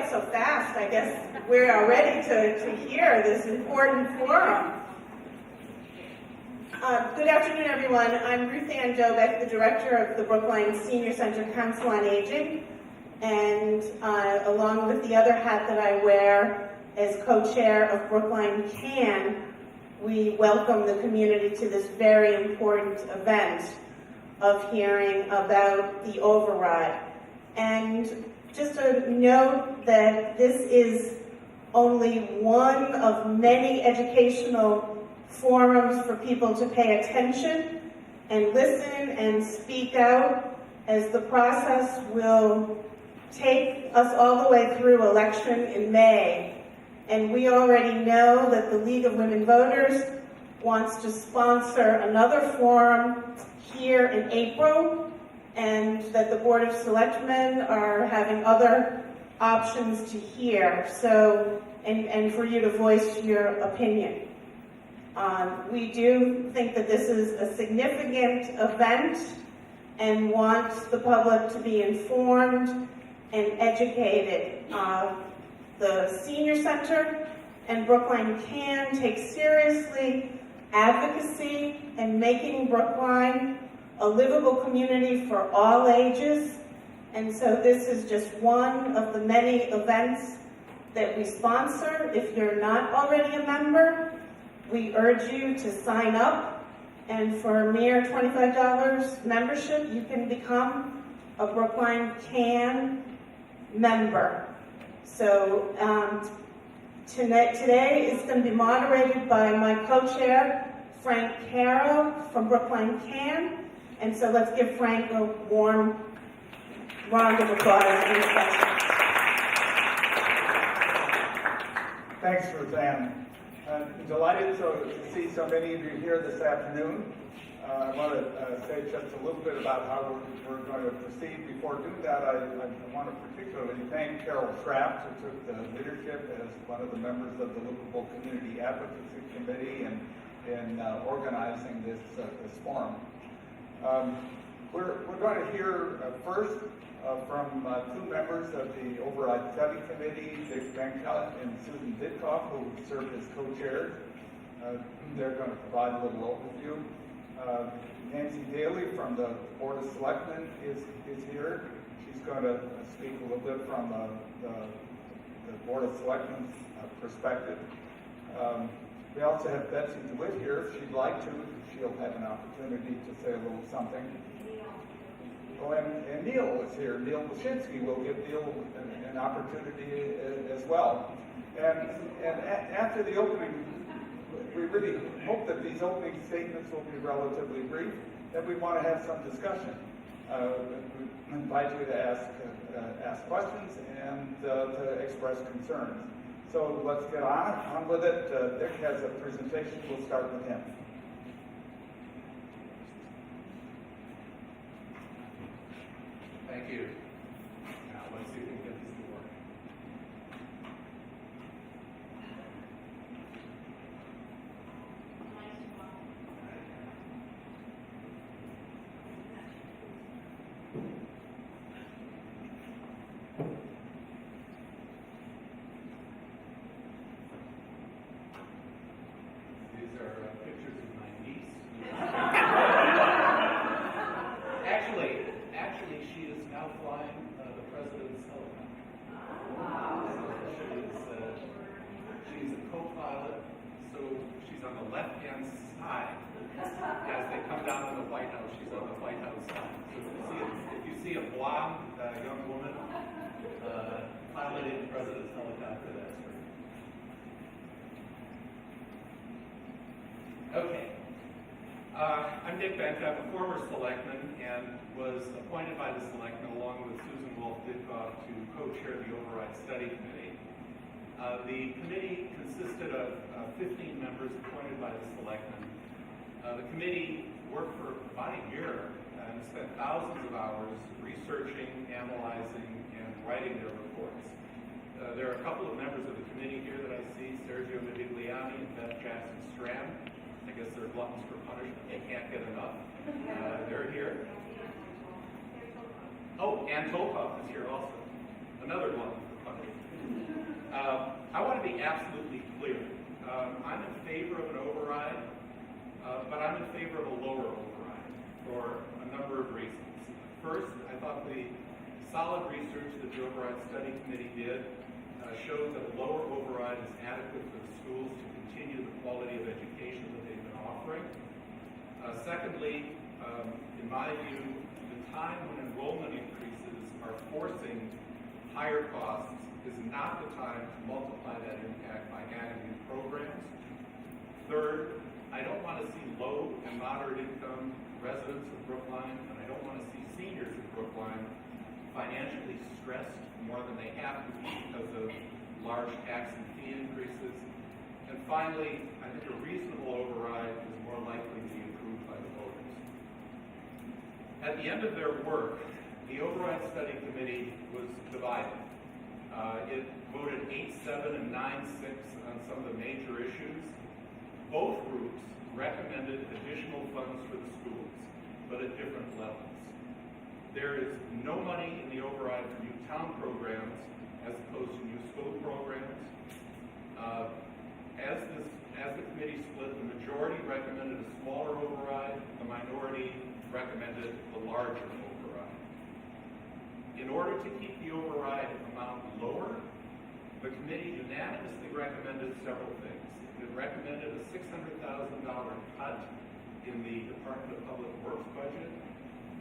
up so fast. I guess we are ready to hear this important forum. Good afternoon, everyone. I'm Ruth Ann Jobeck, the director of the Brookline Senior Center Council on Aging, and along with the other hat that I wear as co-chair of Brookline CAN, we welcome the community to this very important event of hearing about the Overide. And just a note that this is only one of many educational forums for people to pay attention and listen and speak out, as the process will take us all the way through election in May. And we already know that the League of Women Voters wants to sponsor another forum here in April, and that the Board of Selectmen are having other options to hear, so, and for you to voice your opinion. We do think that this is a significant event and want the public to be informed and educated. The Senior Center and Brookline CAN take seriously advocacy and making Brookline a livable community for all ages. And so this is just one of the many events that we sponsor. If you're not already a member, we urge you to sign up. And for a mere $25 membership, you can become a Brookline CAN member. So today is going to be moderated by my co-chair, Frank Caro from Brookline CAN. And so let's give Frank a warm round of applause and introduction. Thanks, Roseanne. I'm delighted to see so many of you here this afternoon. I want to say just a little bit about how we're going to proceed. Before doing that, I want to particularly thank Carol Trapp, who took the leadership as one of the members of the Livable Community Advocacy Committee in organizing this forum. We're going to hear first from two members of the Overide Study Committee, Dick Benka and Susan Ditkoff, who served as co-chairs. They're going to provide a little overview. Nancy Daly from the Board of Selectmen is here. She's going to speak a little bit from the Board of Selectmen's perspective. We also have Betsy DeWitt here. If she'd like to, she'll have an opportunity to say a little something. Oh, and Neil is here. Neil Wyshynski will give Neil an opportunity as well. And after the opening, we really hope that these opening statements will be relatively brief, and we want to have some discussion. We invite you to ask questions and to express concerns. So let's get on with it. Dick has a presentation. We'll start with him. Thank you. Now let's see if we can get this to work. These are pictures of my niece. Actually, she is now flying the president's helicopter. She's a co-pilot, so she's on the left-hand side. As they come down to the White House, she's on the White House side. So if you see a blonde young woman piloting the president's helicopter, that's her. Okay. I'm Dick Benka. I'm a former selectman and was appointed by the selectmen along with Susan Wolf-Ditkoff to co-chair the Overide Study Committee. The committee consisted of 15 members appointed by the selectmen. The committee worked for about a year and spent thousands of hours researching, analyzing, and writing their reports. There are a couple of members of the committee here that I see, Sergio Medigliani and Beth Jackson-Strand. I guess they're gluttons for punishment. They can't get enough. They're here. Oh, Ann Tolkoff is here also. Another glutton for punishment. be absolutely clear. I'm in favor of an override, but I'm in favor of a lower override for a number of reasons. First, I thought the solid research that the Overide Study Committee did showed that a lower override is adequate for the schools to continue the quality of education that they've been offering. Secondly, in my view, the time when enrollment increases are forcing higher costs is not the time to multiply that impact by adding new programs. Third, I don't want to see low and moderate income residents of Brookline, and I don't want to see seniors in Brookline financially stressed more than they have to be because of large tax and fee increases. And finally, I think a reasonable override is more likely to be approved by the voters. At the end of their work, the Overide Study Committee was divided. It voted 8-7 and 9-6 on some of the major issues. Both groups recommended additional funds for the schools, but at different levels. There is no money in the override for new town programs as opposed to new school programs. As the committee split, the majority recommended a smaller override, the minority recommended a larger override. In order to keep the override amount lower, the committee unanimously recommended several things. It recommended a $600,000 cut in the Department of Public Works budget.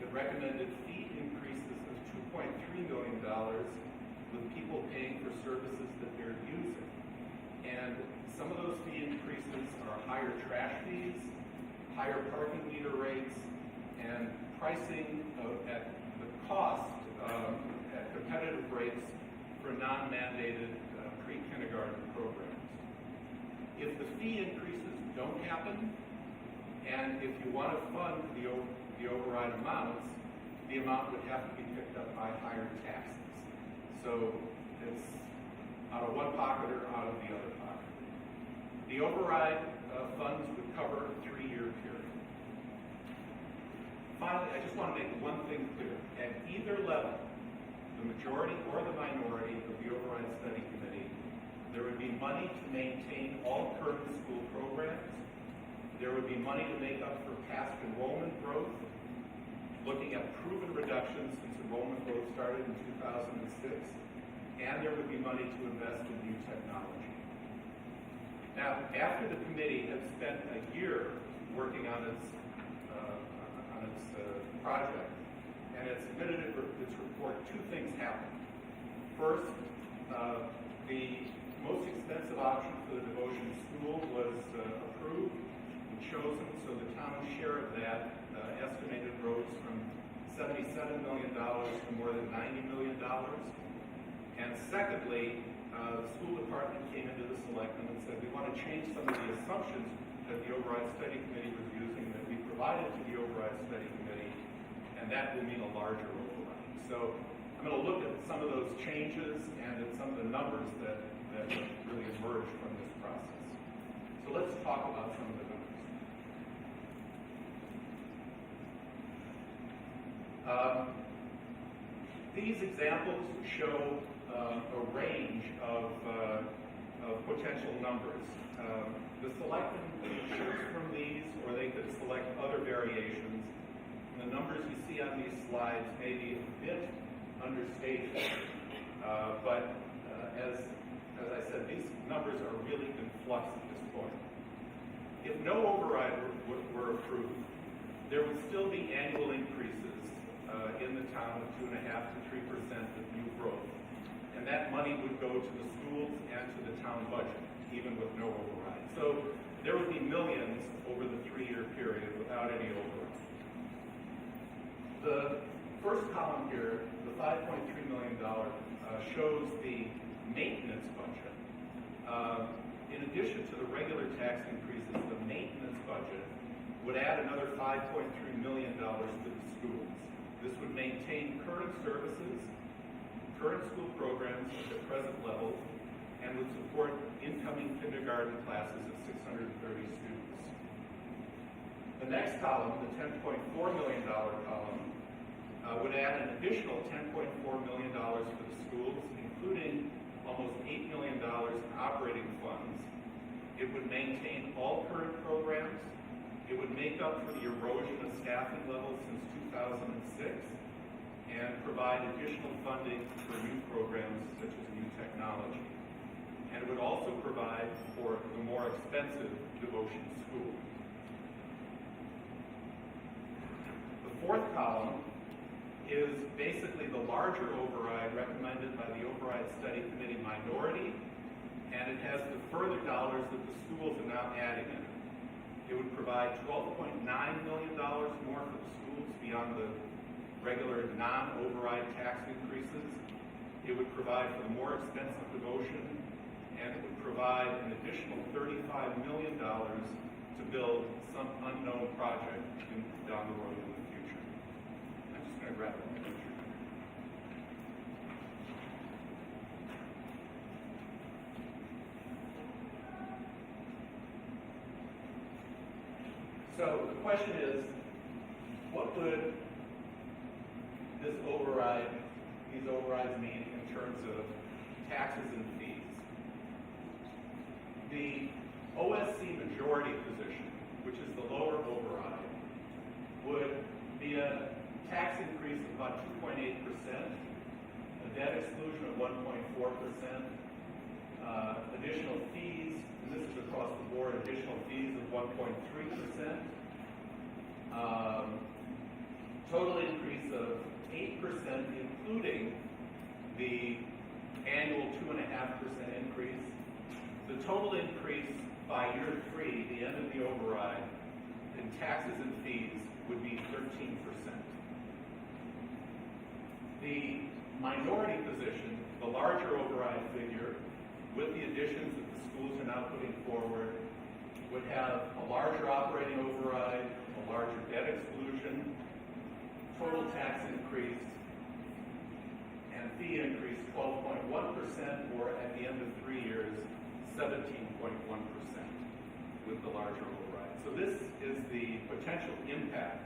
It recommended fee increases of $2.3 million with people paying for services that they're using. And some of those fee increases are higher trash fees, higher parking meter rates, and pricing at the cost at competitive rates for non-mandated pre-kindergarten programs. If the fee increases don't happen, and if you want to fund the override amounts, the amount would have to be picked up by higher taxes. So it's out of one pocket or out of the other pocket. The override funds would cover a 3-year period. Finally, I just want to make one thing clear. At either level, the majority or the minority of the Overide Study Committee, there would be money to maintain all current school programs. There would be money to make up for past enrollment growth, looking at proven reductions since enrollment growth started in 2006, and there would be money to invest in new technology. Now, after the committee had spent a year working on its project, and it submitted its report, 2 things happened. First, the most expensive option for the devotion school was approved and chosen, so the town's share of that estimated rose from $77 million to more than $90 million. And secondly, the school department came into the selectmen and said, we want to change some of the assumptions that the Overide Study Committee was using that we provided to the Overide Study Committee, and that will mean a larger override. So I'm going to look at some of those changes and at some of the numbers that really emerged from this process. So let's talk about some of the numbers. These examples show a range of potential numbers. The selectmen could choose from these, or they could select other variations. And the numbers you see on these slides may be a bit understated, but as I said, these numbers are really in flux at this point. If no override were approved, there would still be annual increases in the town of 2.5% to 3% of new growth. And that money would go to the schools and to the town budget, even with no override. So there would be millions over the 3-year period without any override. The first column here, the $5.3 million, shows the maintenance budget. In addition to the regular tax increases, the maintenance budget would add another $5.3 million to the schools. This would maintain current services, current school programs at the present level, and would support incoming kindergarten classes of 630 students. The next column, the $10.4 million column, would add an additional $10.4 million for the schools, including almost $8 million in operating funds. It would maintain all current programs. It would make up for the erosion of staffing levels since 2006 and provide additional funding for new programs such as new technology. And it would also provide for the more expensive devotion school. The fourth column is basically the larger override recommended by the Overide Study Committee minority, and it has the further dollars that the schools are now adding in. It would provide $12.9 million more for the schools beyond the regular non-override tax increases. It would provide for the more expensive devotion, and it would provide an additional $35 million to build some unknown project down the road in the future. I'm just going to grab a picture. So the question is, what would these overrides mean in terms of taxes and fees? The OSC majority position, which is the lower override, would be a tax increase of about 2.8%, a debt exclusion of 1.4%, additional fees, and this is across the board, additional fees of 1.3%, total increase of 8%, including the annual 2.5% increase. The total increase by year 3, the end of the override, in taxes and fees would be 13%. The minority position, the larger override figure, with the additions that the schools are now putting forward, would have a larger operating override, a larger debt exclusion, total tax increase, and fee increase 12.1%, or at the end of 3 years, 17.1% with the larger override. So this is the potential impact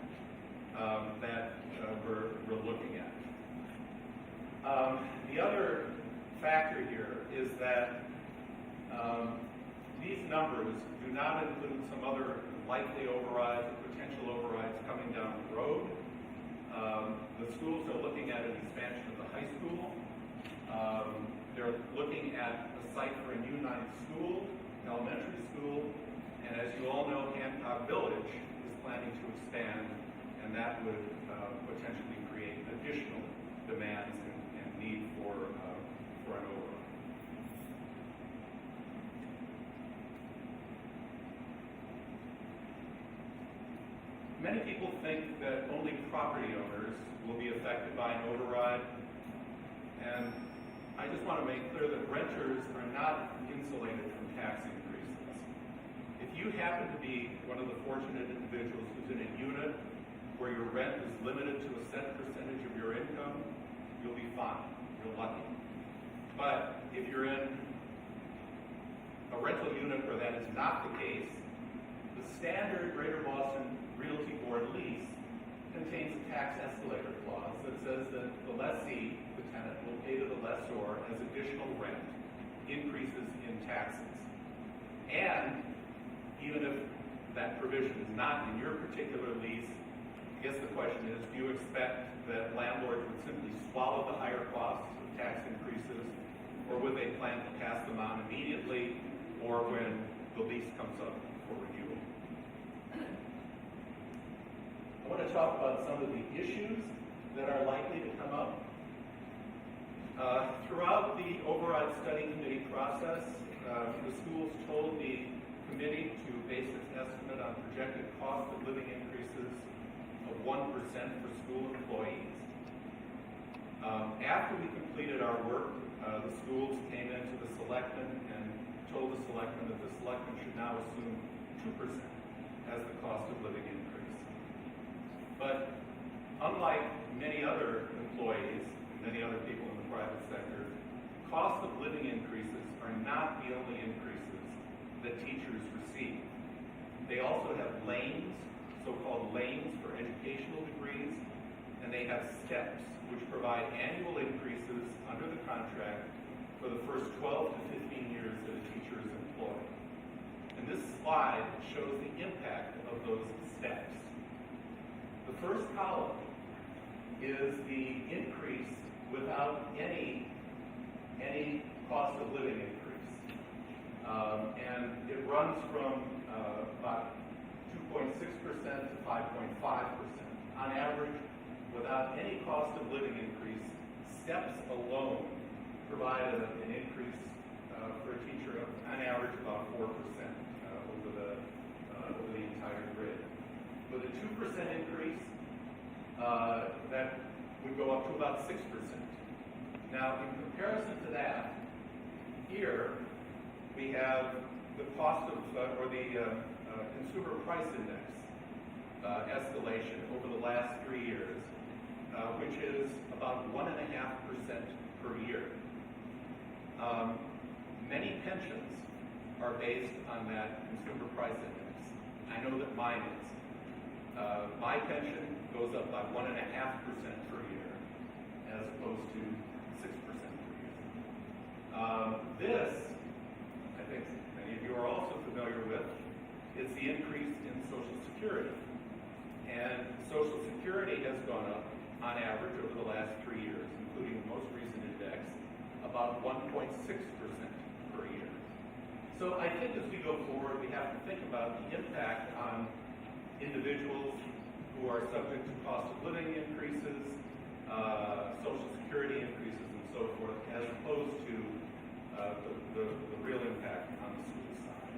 that we're looking at. The other factor here is that these numbers do not include some other likely overrides or potential overrides coming down the road. The schools are looking at an expansion of the high school. They're looking at a site for a new 9th school, elementary school, and as you all know, Hancock Village is planning to expand, and that would potentially create additional demands and need for an override. Many people think that only property owners will be affected by an override, and I just want to make clear that renters are not insulated from tax increases. If you happen to be one of the fortunate individuals who's in a unit where your rent is limited to a set percentage of your income, you'll be fine. You're lucky. But if you're in a rental unit where that is not the case, the standard Greater Boston Realty Board lease contains a tax escalator clause that says that the lessee, the tenant, will pay to the lessor as additional rent increases in taxes. And even if that provision is not in your particular lease, I guess the question is, do you expect that landlords would simply swallow the higher costs of tax increases, or would they plan to pass them on immediately, or when the lease comes up for renewal? I want to talk about some of the issues that are likely to come up. Throughout the Overide Study Committee process, the schools told the committee to base its estimate on projected cost of living increases of 1% for school employees. After we completed our work, the schools came into the selectmen and told the selectmen that the selectmen should now assume 2% as the cost of living increase. But unlike many other employees, many other people in the private sector, cost of living increases are not the only increases that teachers receive. They also have lanes, so-called lanes for educational degrees, and they have steps, which provide annual increases under the contract for the first 12 to 15 years that a the teacher is employed. And this slide shows the impact of those steps. The first column is the increase without any cost of living increase. And it runs from about 2.6% to 5.5%. On average, without any cost of living increase, steps alone provide an increase for a teacher of, on average, about 4% over the entire grid. With a 2% increase, that would go up to about 6%. Now, in comparison to that, here we have the cost of, or the consumer price index escalation over the last 3 years, which is about 1.5% per year. Many pensions are based on that consumer price index. I know that mine is. My pension goes up by 1.5% per year, as opposed to 6% per year. This, I think many of you are also familiar with, is the increase in Social Security. And Social Security has gone up, on average, over the last 3 years, including the most recent index, about 1.6% per year. So I think as we go forward, we have to think about the impact on individuals who are subject to cost of living increases, Social Security increases, and so forth, as opposed to the real impact on the school side.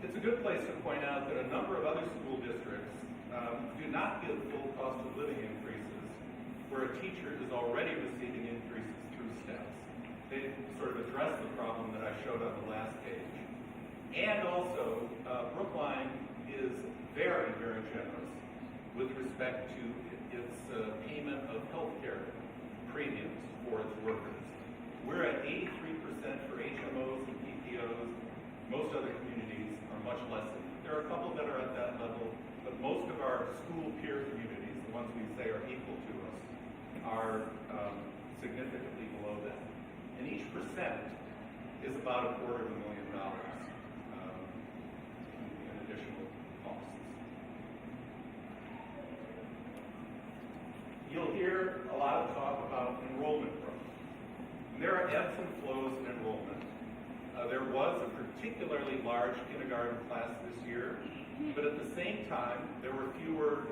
It's a good place to point out that a number of other school districts do not give full cost of living increases where a teacher is already receiving increases through steps. They sort of address the problem that I showed on the last page. And also, Brookline is very, very generous with respect to its payment of health care premiums for its workers. We're at 83% for HMOs and PPOs. Most other communities are much less than that. There are a couple that are at that level, but most of our school peer communities, the ones we say are equal to us, are significantly below that. And each percent is about $250,000 in additional costs. You'll hear a lot of talk about enrollment growth. And there are ebbs and flows in enrollment. There was a particularly large kindergarten class this year, but at the same time, there were fewer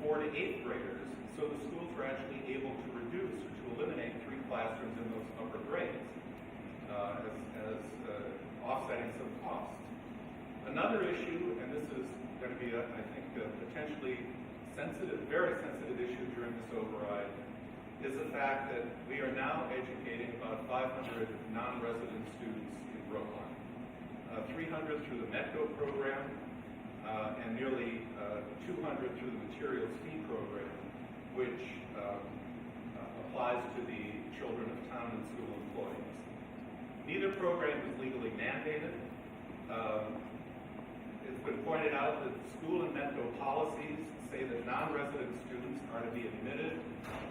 4th to 8th graders, so the schools were actually able to reduce or to eliminate 3 classrooms in those upper grades, as offsetting some costs. Another issue, and this is going to be, I think, a potentially sensitive, very sensitive issue during this override, is the fact that we are now educating about 500 non-resident students in Brookline. 300 through the METCO program, and nearly 200 through the materials fee program, which applies to the children of town and school employees. Neither program is legally mandated. It's been pointed out that school and METCO policies say that non-resident students are to be admitted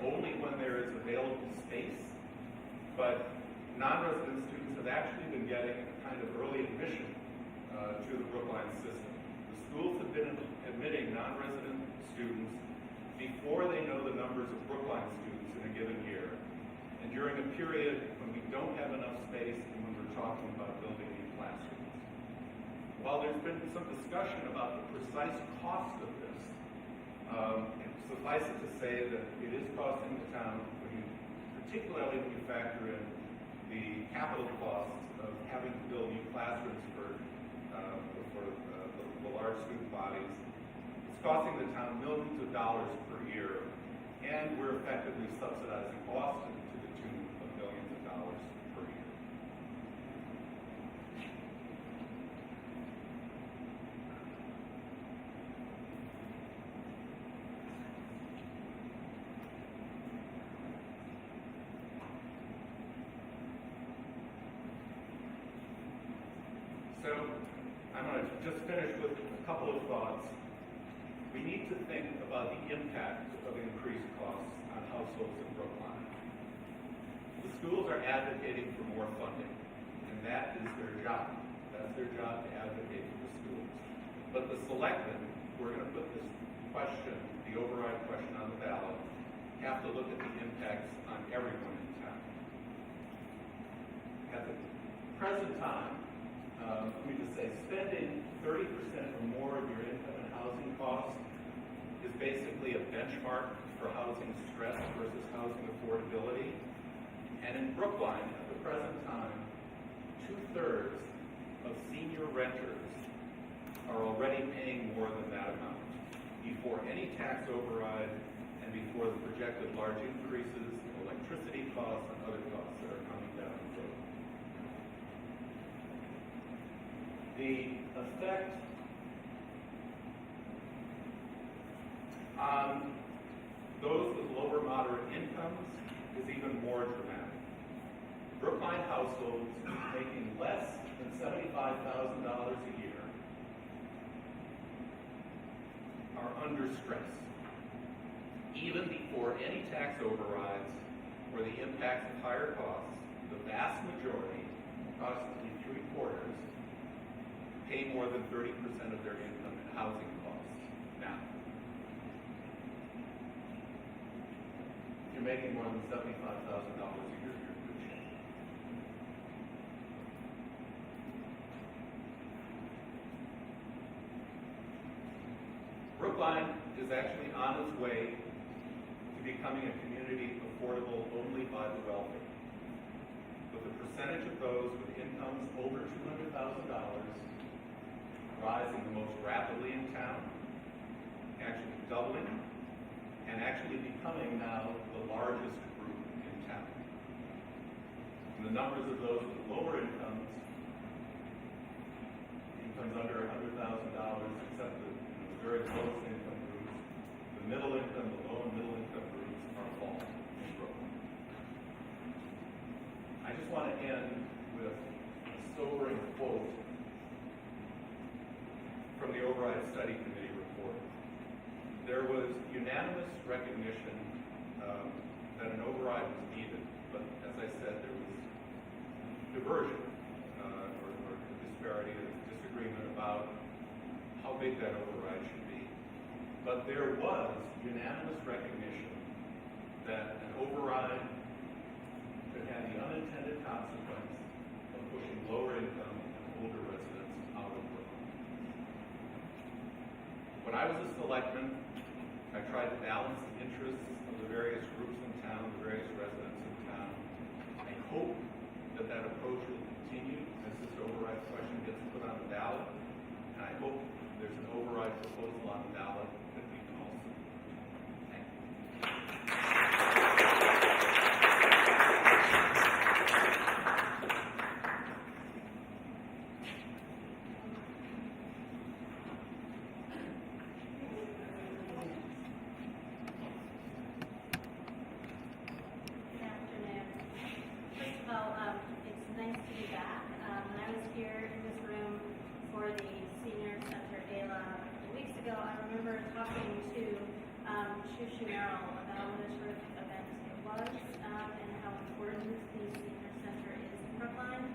only when there is available space, but non-resident students have actually been getting a kind of early admission to the Brookline system. The schools have been admitting non-resident students before they know the numbers of Brookline students in a given year, and during a period when we don't have enough space and when we're talking about building new classrooms. While there's been some discussion about the precise cost of this, suffice it to say that it is costing the town, particularly when you factor in the capital costs of having to build new classrooms for the large student bodies. It's costing the town millions of dollars per year, and we're effectively subsidizing Boston to the tune of millions of dollars per year. So I'm going to just finish with a couple of thoughts. we need to think about the impact of increased costs on households in Brookline. The schools are advocating for more funding, and that is their job. That's their job, to advocate for the schools. But the selectmen, who are going to put this question, the override question, on the ballot, have to look at the impacts on everyone in town. At the present time, let me just say, spending 30% or more of your income in housing costs is basically a benchmark for housing stress versus housing affordability. And in Brookline, at the present time, 2/3 of senior renters are already paying more than that amount before any tax override and before the projected large increases in electricity costs and other costs that are coming down the road. The effect on those with lower moderate incomes is even more dramatic. Brookline households making less than $75,000 a year are under stress, even before any tax overrides or the impacts of higher costs. The vast majority, approximately 3/4, pay more than 30% of their income in housing costs now. If you're making more than $75,000 a year, you're in good shape. Brookline is actually on its way to becoming a community affordable only by the wealthy, with the percentage of those with incomes over $200,000 rising the most rapidly in town, actually doubling, and actually becoming now the largest group in town. And the numbers of those with lower incomes under $100,000, except the very lowest income groups, the middle income, the low and middle income groups are all in Brooklyn. I just want to end with a sobering quote from the Overide Study Committee report. There was unanimous recognition that an override was needed, but as I said, there was diversion or disparity or disagreement about how big that override should be. But there was unanimous recognition that an override could have the unintended consequence of pushing lower income and older residents out of Brooklyn. When I was a selectman, I tried to balance the interests of the various groups in town, the various residents in town. I hope that that approach will continue as this override question gets put on the ballot. And I hope there's an override proposal on the ballot that we can all support. Thank you. Good afternoon. First of all, it's nice to be back. When I was here in this room for the Senior Center Gala a couple weeks ago, I remember talking to Shushu Merrill about what a terrific event it was and how important the Senior Center is in Brookline.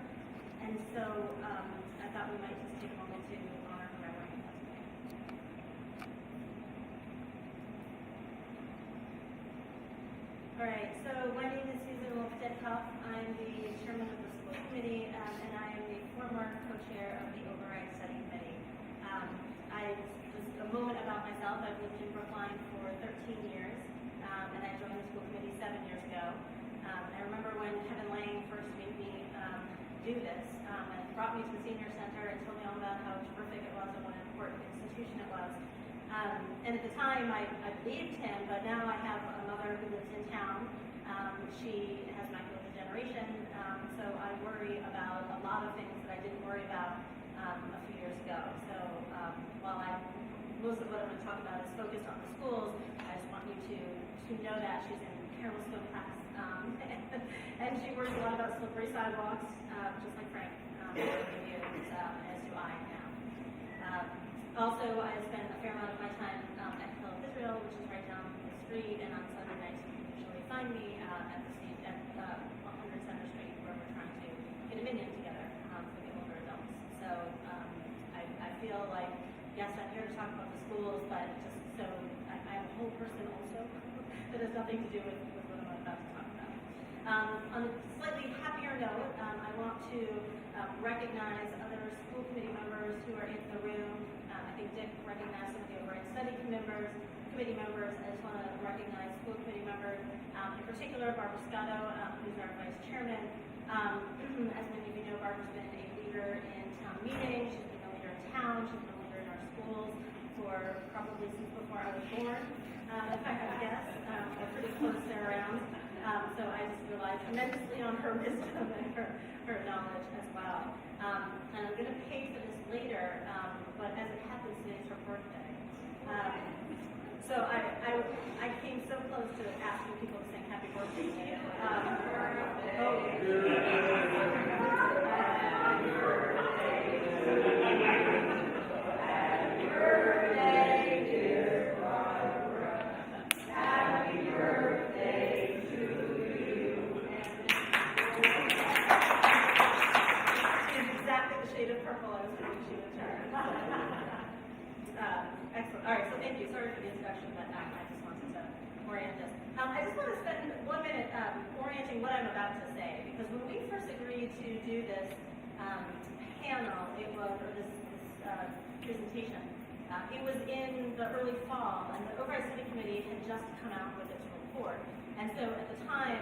And so I thought we might just take a moment to honor her memory. All right, so my name is Susan Wolf-Detkoff. I'm the chairman of the school committee, and I am the former co-chair of the Overide Study Committee. Just a moment about myself. I've lived in Brookline for 13 years, and I joined the school committee 7 years ago. I remember when Kevin Lang first made me do this, and brought me to the senior center and told me all about how terrific it was and what an important institution it was. And at the time, I believed him, but now I have a mother who lives in town. She has macular degeneration, so I worry about a lot of things that I didn't worry about a few years ago. So while most of what I'm going to talk about is focused on the schools, I just want you to know that she's in Carol Stone class, and she worries a lot about slippery sidewalks, just like Frank, as do I now. Also, I spend a fair amount of my time Industrial, which is right down the street, and on Sunday nights you can usually find me at the seat at 100 Center Street, where we're trying to get a minion together for the older adults. So I feel like, yes, I'm here to talk about the schools, but just so I'm a whole person also that has nothing to do with what I'm about to talk about. On a slightly happier note, I want to recognize other school committee members who are in the room. I think Dick recognized some of the Overide study members. I just want to recognize school committee members, in particular Barbara Scotto, who's our vice chairman. As many of you know, Barbara's been a leader in town meetings. She's been a leader in town. She's been a leader in our schools for probably since before I was born. If I had to guess, we're pretty close there around. So I just rely tremendously on her wisdom and her knowledge as well. And I'm going to pay for this later, but as it happens, today's her birthday. So I came so close to asking people to sing happy birthday to you. Happy birthday, dear Barbara. Happy birthday to you. She's exactly the shade of purple I was hoping she would turn. Excellent. All right, so thank you. Sorry for the introduction, but I just wanted to orient us. I just want to spend 1 minute orienting what I'm about to say, because when we first agreed to do this panel, it was, or this presentation, it was in the early fall, and the Overide Study Committee had just come out with its report. And so at the time,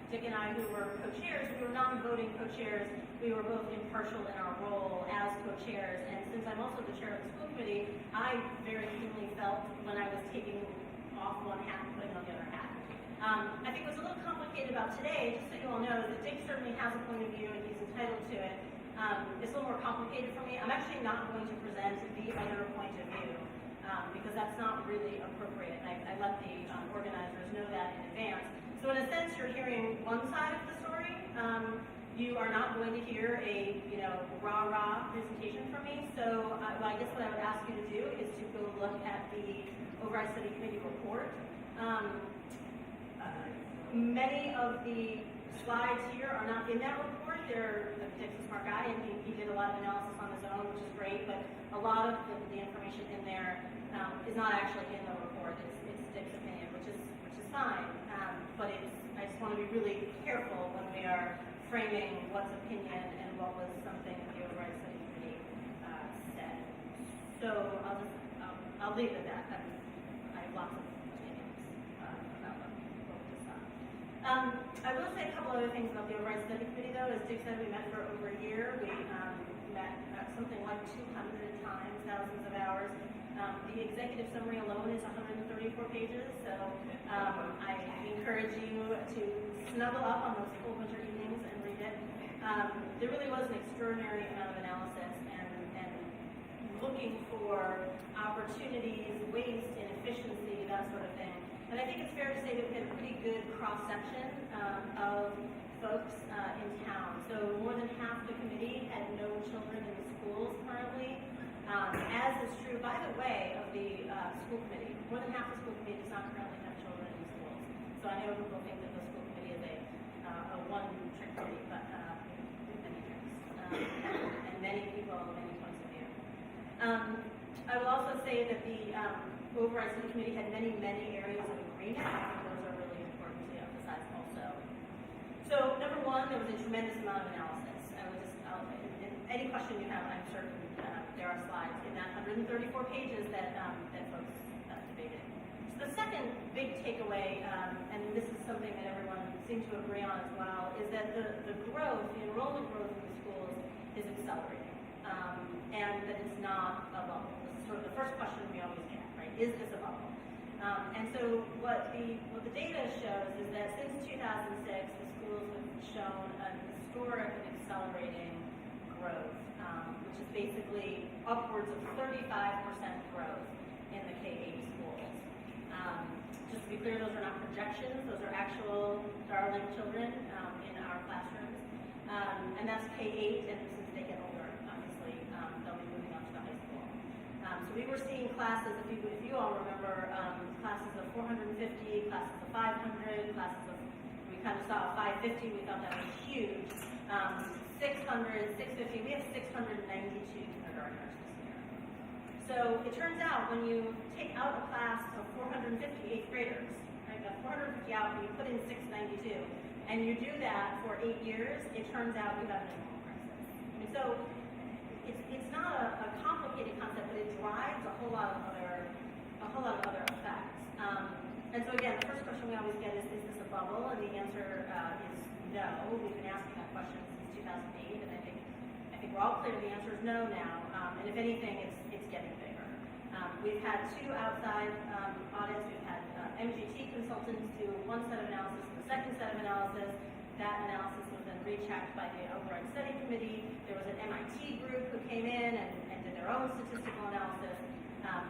Dick and I, who were co-chairs, we were non-voting co-chairs. We were both impartial in our role as co-chairs. And since I'm also the chair of the school committee, I very keenly felt when I was taking off one hat and putting on the other hat. I think what's a little complicated about today, just so you all know, is that Dick certainly has a point of view and he's entitled to it. It's a little more complicated for me. I'm actually not going to present the other point of view because that's not really appropriate. I let the organizers know that in advance. So in a sense, you're hearing one side of the story. You are not going to hear a rah-rah presentation from me. So I guess what I would ask you to do is to go look at the Overide Study Committee report. Many of the slides here are not in that report. Dick's a smart guy, and he did a lot of analysis on his own, which is great, but a lot of the information in there is not actually in the report. It's Dick's opinion, which is fine. But I just want to be really careful when we are framing what's opinion and what was something that the Overide Study Committee said. So I'll leave it at that. I have lots of opinions about what we saw. I will say a couple other things about the Overide Study Committee, though. As Dick said, we met for over a year. We met something like 200 times, thousands of hours. The executive summary alone is 134 pages, so I encourage you to snuggle up on those full winter evenings and read it. There really was an extraordinary amount of analysis and looking for opportunities, waste, inefficiency, that sort of thing. And I think it's fair to say that we had a pretty good cross-section of folks in town. So more than half the committee had no children in the schools currently. As is true, by the way, of the school committee. More than half the school committee does not currently have children in the schools. So I know people think that the school committee is a one-trick committee, but with many tricks. And many people, many points of view. I will also say that the Overide Study Committee had many, many areas of agreement. I think those are really important to emphasize also. So number one, there was a tremendous amount of analysis. Any question you have, I'm certain there are slides in that 134 pages that folks debated. So the second big takeaway, and this is something that everyone seemed to agree on as well, is that the growth, the enrollment growth in the schools is accelerating, and that it's not a bubble. This is sort of the first question we always get, right? Is this a bubble? And so what the data shows is that since 2006, the schools have shown a historic accelerating growth, which is basically upwards of 35% growth in the K-8 schools. Just to be clear, those are not projections, those are actual darling children in our classrooms. And that's K-8, and since they get older, obviously, they'll be moving up to the high school. So we were seeing classes, if you all remember, classes of 450, classes of 500, classes of, we kind of saw 550, we thought that was huge. 600, 650, we have 692 kindergartners this year. So it turns out when you take out a class of 450 eighth graders, right, got 450 out and you put in 692, and you do that for 8 years, it turns out you have an enrollment crisis. And so it's not a complicated concept, but it drives a whole lot of other effects. And so again, the first question we always get is this a bubble? And the answer is no. We've been asking that question since 2008, and I think we're all clear the answer is no now. And if anything, it's getting bigger. We've had 2 outside audits. We've had MGT consultants do one set of analysis, the second set of analysis. That analysis was then rechecked by the Overide Study Committee. There was an MIT group who came in and did their own statistical analysis.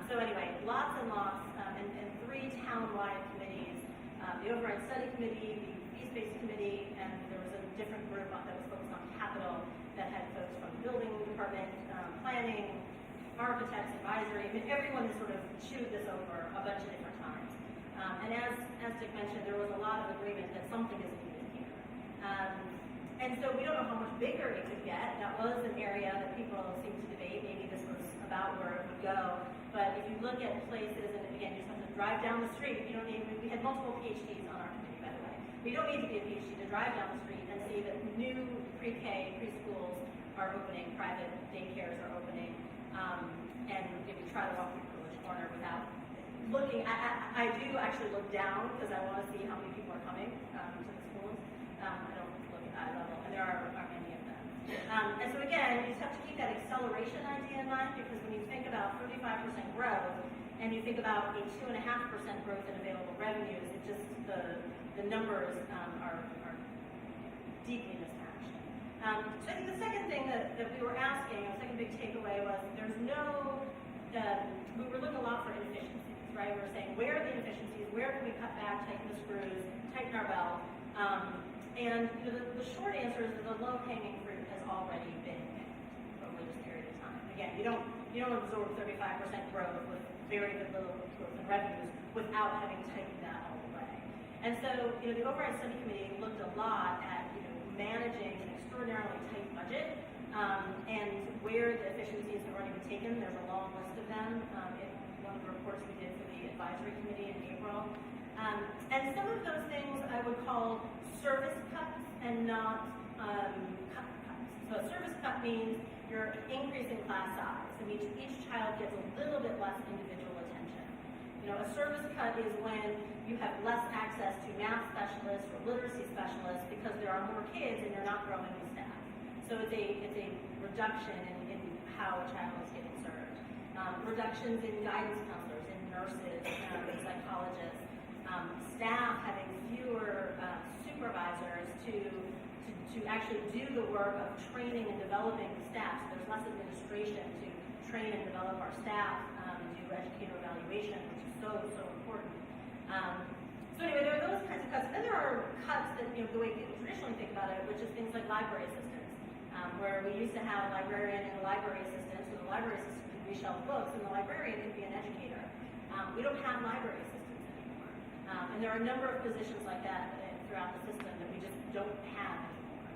So anyway, lots and lots, and 3 town-wide committees, the Overide Study Committee, the Fees-Based Committee, and there was a different group that was focused on capital that had folks from the building department, planning, architects, advisory. I mean, everyone has sort of chewed this over a bunch of different times. And as Dick mentioned, there was a lot of agreement that something is needed here. And so we don't know how much bigger it could get. That was an area that people seem to debate. Maybe this was about where it would go. But if you look at places, and again, you just have to drive down the street. You don't need, we had multiple PhDs on our committee, by the way. We don't need to be a PhD to drive down the street and see that new pre-K, preschools are opening, private daycares are opening. And if you try to walk through Privilege Corner without looking, I do actually look down because I want to see how many people are coming to the schools. I don't look at eye level, and there are many of them. And so again, you just have to keep that acceleration idea in mind, because when you think about 35% growth and you think about a 2.5% growth in available revenues, it just the numbers are deeply mismatched. So I think the second thing that we were asking, the second big takeaway was there's no, we were looking a lot for inefficiencies, right? We were saying, where are the inefficiencies? Where can we cut back, tighten the screws, tighten our belt? And the short answer is that the low-hanging fruit has already been picked over this period of time. Again, you don't absorb 35% growth with very little growth in revenues without having tightened that all the way. And so, the Overide Study Committee looked a lot at managing an extraordinarily tight budget, and where the efficiencies have already been taken. There's a long list of them in one of the reports we did for the advisory committee in April. And some of those things I would call service cuts and not cuts. So a service cut means you're increasing class size, and each child gets a little bit less individual attention. A service cut is when you have less access to math specialists or literacy specialists because there are more kids and you're not growing the staff. So it's a reduction in how a child is getting served. Reductions in guidance counselors, in nurses, in psychologists, staff having fewer supervisors to actually do the work of training and developing the staff. So there's less administration to train and develop our staff, do educator evaluation, which is so important. So anyway, there are those kinds of cuts. Then there are cuts that, the way people traditionally think about it, which is things like library assistants, where we used to have a librarian and a library assistant, so the library assistant could reshelve books and the librarian could be an educator. We don't have library assistants anymore. And there are a number of positions like that throughout the system that we just don't have anymore.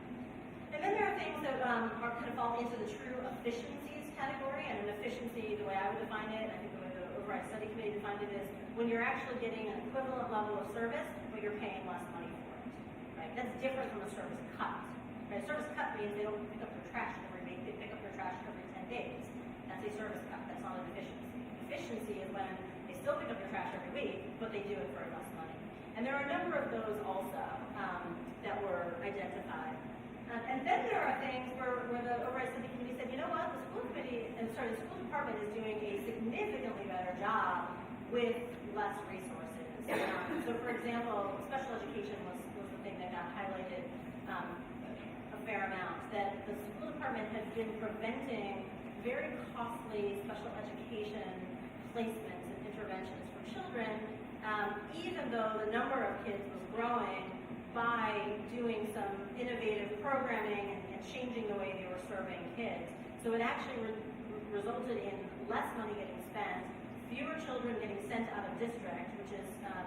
And then there are things that are kind of fall into the true efficiencies category, and an efficiency, the way I would define it, I think the way the Overide Study Committee defined it, is when you're actually getting an equivalent level of service, but you're paying less money for it. Right? That's different from a service cut. Right? A service cut means they don't pick up their trash every week, they pick up their trash every 10 days. That's a service cut, that's not an efficiency. Efficiency is when they still pick up their trash every week, but they do it for less money. And there are a number of those also that were identified. And then there are things where the Overide Study Committee said, you know what, the school department is doing a significantly better job with less resources. So for example, special education was the thing that got highlighted a fair amount, that the school department has been preventing very costly special education placements and interventions for children, even though the number of kids was growing, by doing some innovative programming and changing the way they were serving kids. So it actually resulted in less money getting spent, fewer children getting sent out of district, which is a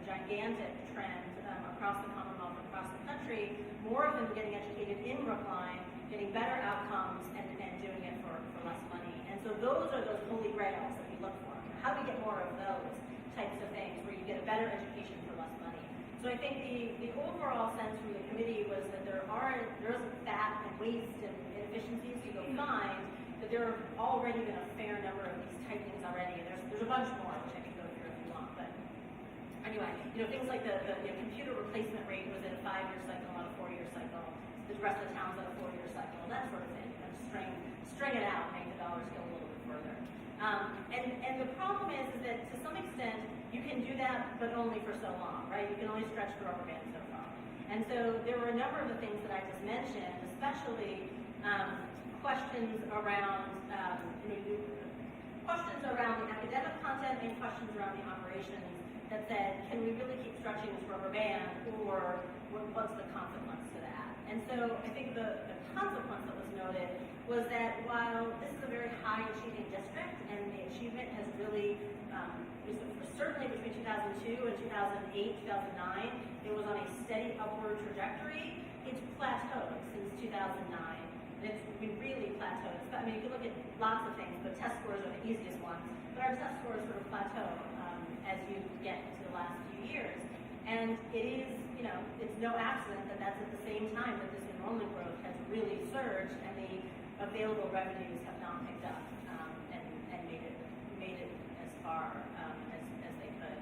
gigantic trend across the Commonwealth, across the country, more of them getting educated in Brookline, getting better outcomes, and doing it for less money. And so those are those holy grails that we look for. How do we get more of those types of things where you get a better education for less money? So I think the overall sense from the committee was that there isn't fat and waste and inefficiencies to go find, that there have already been a fair number of these tightenings already, and there's a bunch more which I can go through if you want. But anyway, things like the computer replacement rate was in a 5-year cycle, not a 4-year cycle. The rest of the town's on a 4-year cycle, that sort of thing. String it out, make the dollars go a little bit further. And the problem is that to some extent you can do that, but only for so long, right? You can only stretch the rubber band so far. And so there were a number of the things that I just mentioned, especially questions around questions around the academic content and questions around the operations that said, can we really keep stretching this rubber band, or what's the consequence to that? And so I think the consequence that was noted was that while this is a very high achieving district, and the achievement has really, certainly between 2002 and 2008, 2009, it was on a steady upward trajectory. It's plateaued since 2009. And it's really plateaued. I mean, you can look at lots of things, but test scores are the easiest ones. But our test scores sort of plateau as you get to the last few years. And it is, it's no accident that that's at the same time that this enrollment growth has really surged and the available revenues have not picked up and made it as far as they could.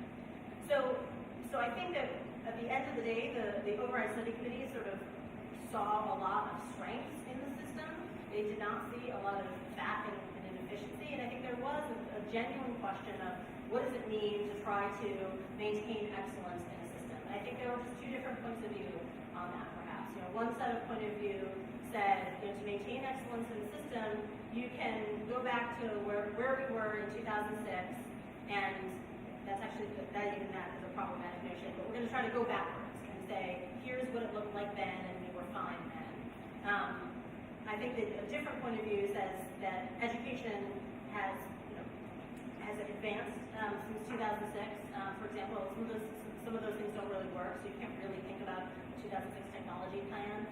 So I think that at the end of the day, the Overide Study Committee sort of saw a lot of strengths in the system. They did not see a lot of fat and inefficiency, and I think there was a genuine question of what does it mean to try to maintain excellence in a system. And I think there were just two different points of view on that, perhaps. One set of point of view said, to maintain excellence in the system, you can go back to where we were in 2006, and that's actually, that is a problematic notion, but we're going to try to go backwards and say, here's what it looked like then, and we were fine then. I think that a different point of view says that education has advanced since 2006. For example, some of those things don't really work, so you can't really think about the 2006 technology plan.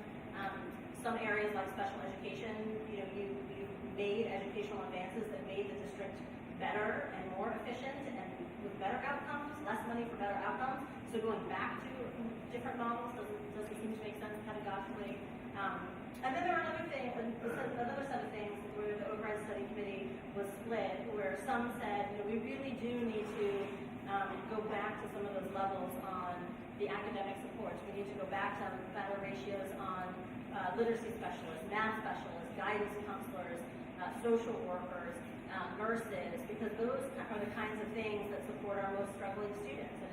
Some areas like special education, you made educational advances that made the district better and more efficient and with better outcomes, less money for better outcomes. So going back to different models doesn't seem to make sense pedagogically. And then there were another set of things where the Overide Study Committee was split, where some said, we really do need to go back to some of those levels on the academic supports. We need to go back to better ratios on literacy specialists, math specialists, guidance counselors, social workers, nurses, because those are the kinds of things that support our most struggling students. And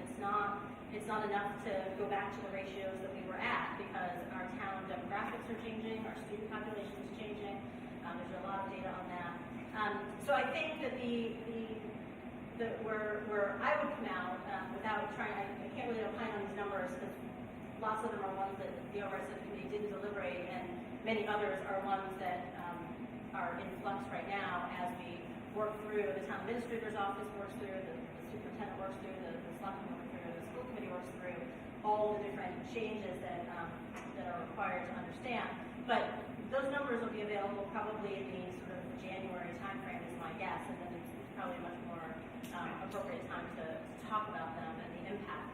it's not enough to go back to the ratios that we were at, because our town demographics are changing, our student population is changing. There's a lot of data on that. So I think that where I would come out without trying, I can't really opine on these numbers because lots of them are ones that the Overide Study Committee didn't deliberate, and many others are ones that are in flux right now as we work through, the town administrator's office works through, the superintendent works through, the selectmen work through, the school committee works through, all the different changes that are required to understand. But those numbers will be available probably in the sort of January timeframe is my guess, and then it's probably a much more appropriate time to talk about them and the impact.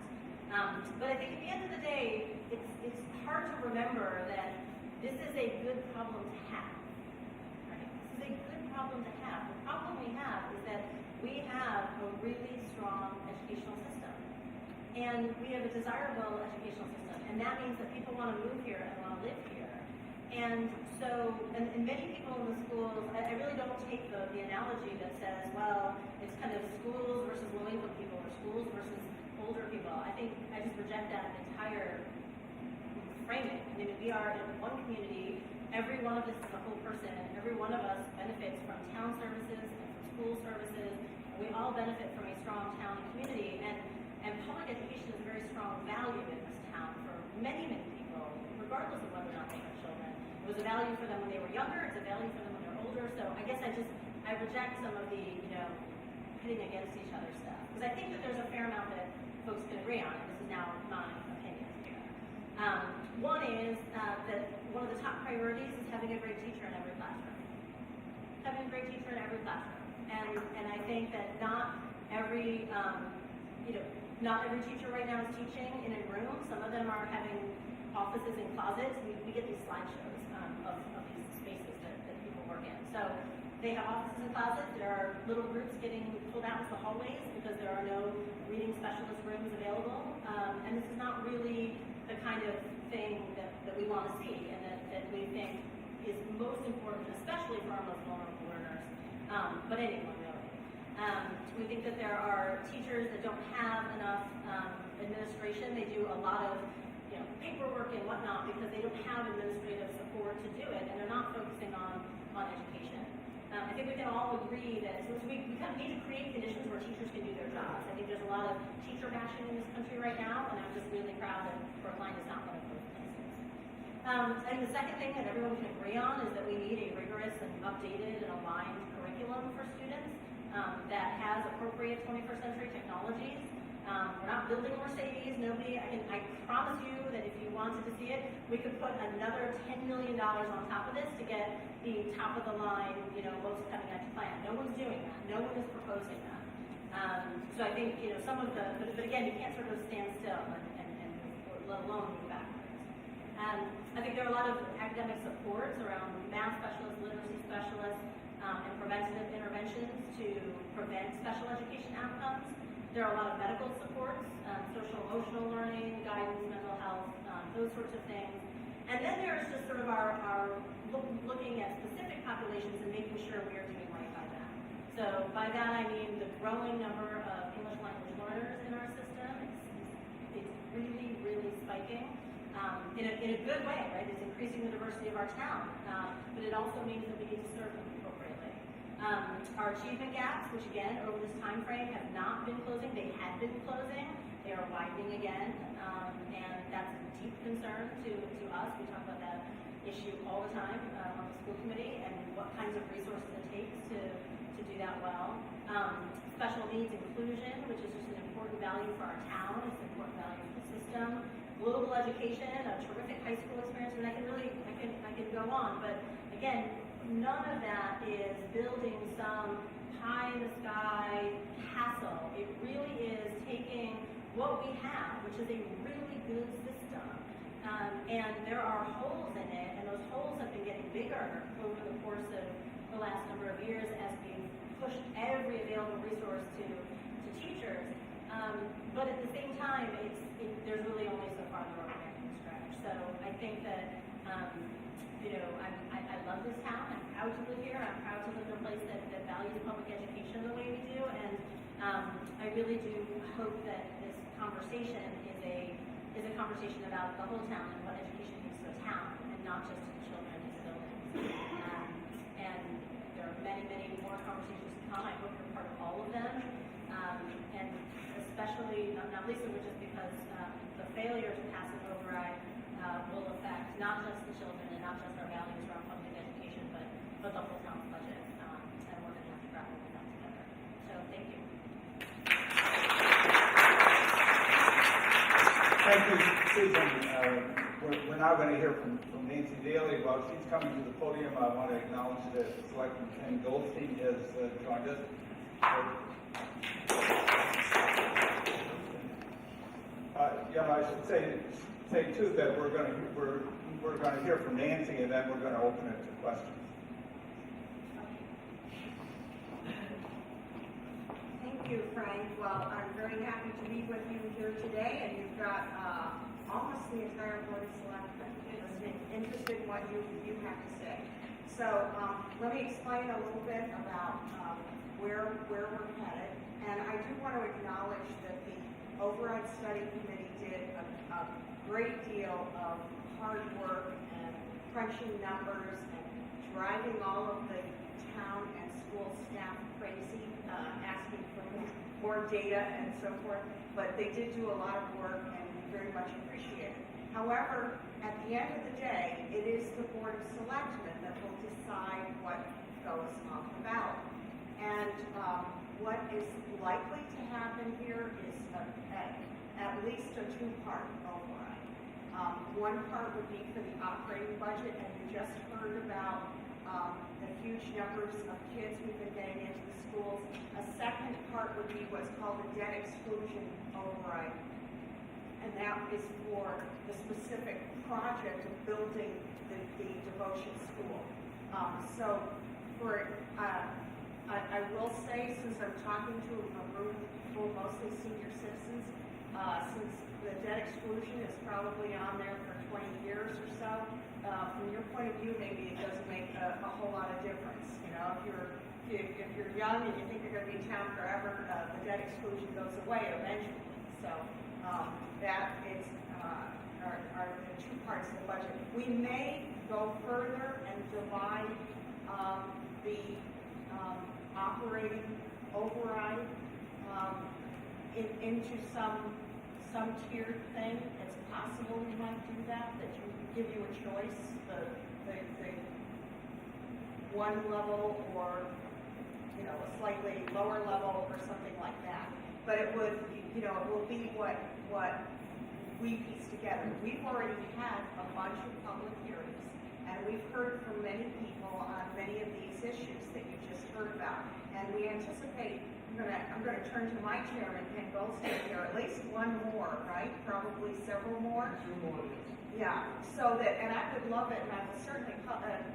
But I think at the end of the day, it's hard to remember that this is a good problem to have. Right? This is a good problem to have. The problem we have is that we have a really strong educational system. And we have a desirable educational system. And that means that people want to move here and want to live here. And so, and many people in the schools, I really don't take the analogy that says, well, it's kind of schools versus low-income people or schools versus older people. I think I just reject that entire framing. I mean, we are in one community, every one of us is a whole person, every one of us benefits from town services and from school services, and we all benefit from a strong town and community, and public education is a very strong value in this town for many, many people, regardless of whether or not they have children. It was a value for them when they were younger, it's a value for them when they're older, so I guess I reject some of the, pitting against each other stuff. Because I think that there's a fair amount that folks can agree on, and this is now my opinion here. One is that one of the top priorities is having a great teacher in every classroom. Having a great teacher in every classroom. And I think that not every teacher right now is teaching in a room. Some of them are having offices and closets. We get these slideshows of these spaces that people work in. So they have offices and closets. There are little groups getting pulled out into the hallways because there are no reading specialist rooms available. And this is not really the kind of thing that we want to see and that we think is most important, especially for our most vulnerable learners, but anyone really. We think that there are teachers that don't have enough administration. They do a lot of paperwork and whatnot because they don't have administrative support to do it, and they're not focusing on education. I think we can all agree that we kind of need to create conditions where teachers can do their jobs. I think there's a lot of teacher bashing in this country right now, and I'm just really proud that Brookline is not one of those places. And the second thing that everyone can agree on is that we need a rigorous and updated and aligned curriculum for students that has appropriate 21st century technologies. We're not building Mercedes. I promise you that if you wanted to see it, we could put another $10 million on top of this to get the top of the line, most cutting edge plan. No one's doing that. No one is proposing that. So I think, some of but again, you can't sort of stand still and let alone move backwards. I think there are a lot of academic supports around math specialists, literacy specialists, and preventative interventions to prevent special education outcomes. There are a lot of medical supports, social emotional learning, guidance, mental health, those sorts of things. And then there's just sort of our looking at specific populations and making sure we are doing right by them. So by that I mean the growing number of English language learners in our system. It's really, really spiking in a good way, right? It's increasing the diversity of our town, but it also means that we need to serve them appropriately. Our achievement gaps, which again, over this time frame, have not been closing. They had been closing. They are widening again, and that's a deep concern to us. We talk about that issue all the time on the school committee and what kinds of resources it takes to do that well. Special needs inclusion, which is just an important value for our town. It's an important value for the system. Global education, a terrific high school experience, and I can go on, but again, none of that is building some pie-in-the-sky castle. It really is taking what we have, which is a really good system, and there are holes in it, and those holes have been getting bigger over the course of the last number of years as we've pushed every available resource to teachers. But at the same time, there's really only so far the road can stretch. So I think that I love this town. I'm proud to live here. I'm proud to live in a place that values public education the way we do. And I really do hope that this conversation is a conversation about the whole town and what education means to a town, and not just to the children in these buildings. And there are many, many more conversations to come. I hope you're part of all of them. And especially, not least of which is because the failure to pass an override will affect not just the children and not just our values around public education, but the whole town's budget, and we're going to have to grapple with that together. So thank you. Thank you, Susan. We're now going to hear from Nancy Daly. While she's coming to the podium, I want to acknowledge that Selectman Ken Goldstein has joined us. I should say too that we're going to hear from Nancy, and then we're going to open it to questions. Thank you, Frank. Well, I'm very happy to be with you here today, and you've got almost the entire board of selectmen interested in what you have to say. So let me explain a little bit about where we're headed, and I do want to acknowledge that the Overide Study Committee did a great deal of hard work and crunching numbers and driving all of the town and school staff crazy, asking for more data and so forth, but they did do a lot of work and we very much appreciate it. However, at the end of the day, it is the Board of Selectmen that will decide what goes on the ballot. And what is likely to happen here is at least a two-part override. One part would be for the operating budget, and you just heard about the huge numbers of kids we've been getting into the schools. A second part would be what's called the debt exclusion override, and that is for the specific project of building the devotion school. So for I will say, since I'm talking to a room full of mostly senior citizens, since the debt exclusion is probably on there for 20 years or so, from your point of view, maybe it doesn't make a whole lot of difference. You know, if you're young and you think you're going to be in town forever, the debt exclusion goes away eventually. So that is are the two parts of the budget. We may go further and divide the operating override into some tiered thing. It's possible we might do that you give you a choice, the one level or, you know, a slightly lower level or something like that. But it would, you know, it will be what we piece together. We've already had a bunch of public hearings, and we've heard from many people on many of these issues that you just heard about. And we anticipate, I'm gonna turn to my chairman, Ken Goldstein here, at least one more, right? Probably several more? Two more, yes. Yeah, so that, and I would love it, and I will certainly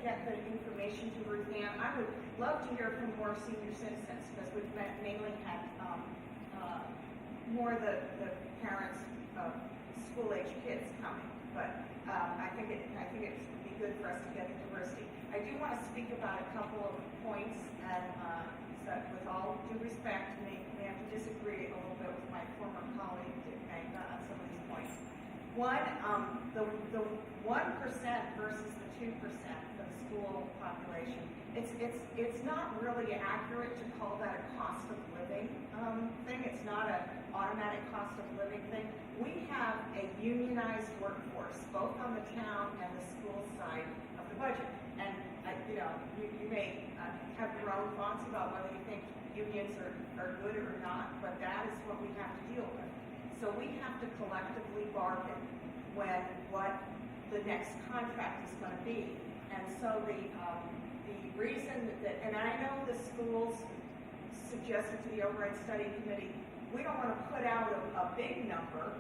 get the information to Ruth Ann. I would love to hear from more senior citizens, because we've mainly had more of the parents of school-age kids coming. But I think it would be good for us to get the diversity. I do want to speak about a couple of points, and so with all due respect, may have to disagree a little bit with my former colleague, Dick Magna, on some of these points. One, the 1% versus the 2% for the school population, it's not really accurate to call that a cost of living thing. It's not an automatic cost of living thing. We have a unionized workforce, both on the town and the school side of the budget. And you know, you may have your own thoughts about whether you think unions are good or not, but that is what we have to deal with. So we have to collectively bargain what the next contract is going to be. And so the reason that, and I know the schools suggested to the Overide Study Committee, we don't want to put out a big number,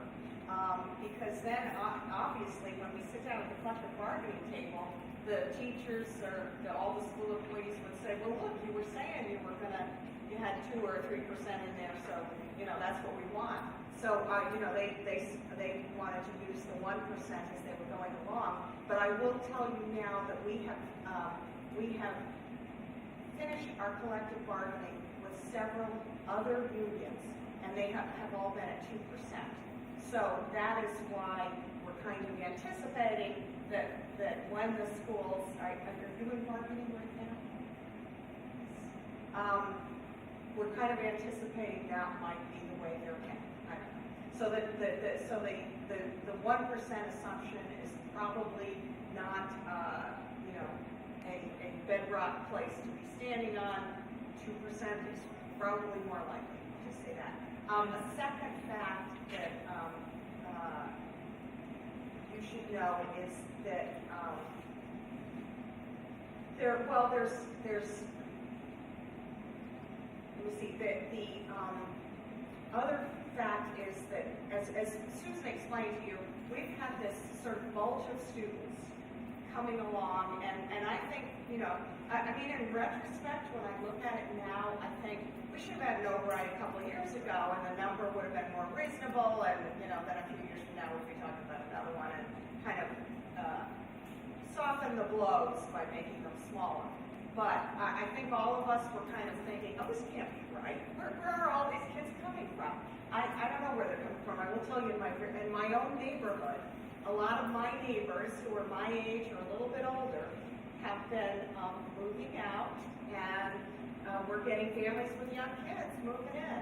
because then obviously when we sit down at the collective bargaining table, the teachers or all the school employees would say, well, look, you were saying you had 2 or 3% in there, so, you know, that's what we want. So, you know, they wanted to use the 1% as they were going along. But I will tell you now that we have finished our collective bargaining with several other unions, and they have all been at 2%. So that is why we're kind of anticipating that when the schools are doing bargaining right now, we're kind of anticipating that might be the way they're heading. So the 1% assumption is probably not you know, a bedrock place to be standing on. 2% is probably more likely to say that. The second fact that you should know is that there's let me see, the other fact is that, as Susan explained to you, we've had this sort of bulge of students coming along, and I think, you know, I mean, in retrospect, when I look at it now, I think we should have had an override a couple of years ago, and the number would have been more reasonable, and, you know, then a few years from now, we'd be talking about another one, and kind of soften the blows by making them smaller. But I think all of us were kind of thinking, oh, this can't be right. Where are all these kids coming from? I don't know where they're coming from. I will tell you, in my own neighborhood, a lot of my neighbors who are my age or a little bit older have been moving out, and we're getting families with young kids moving in.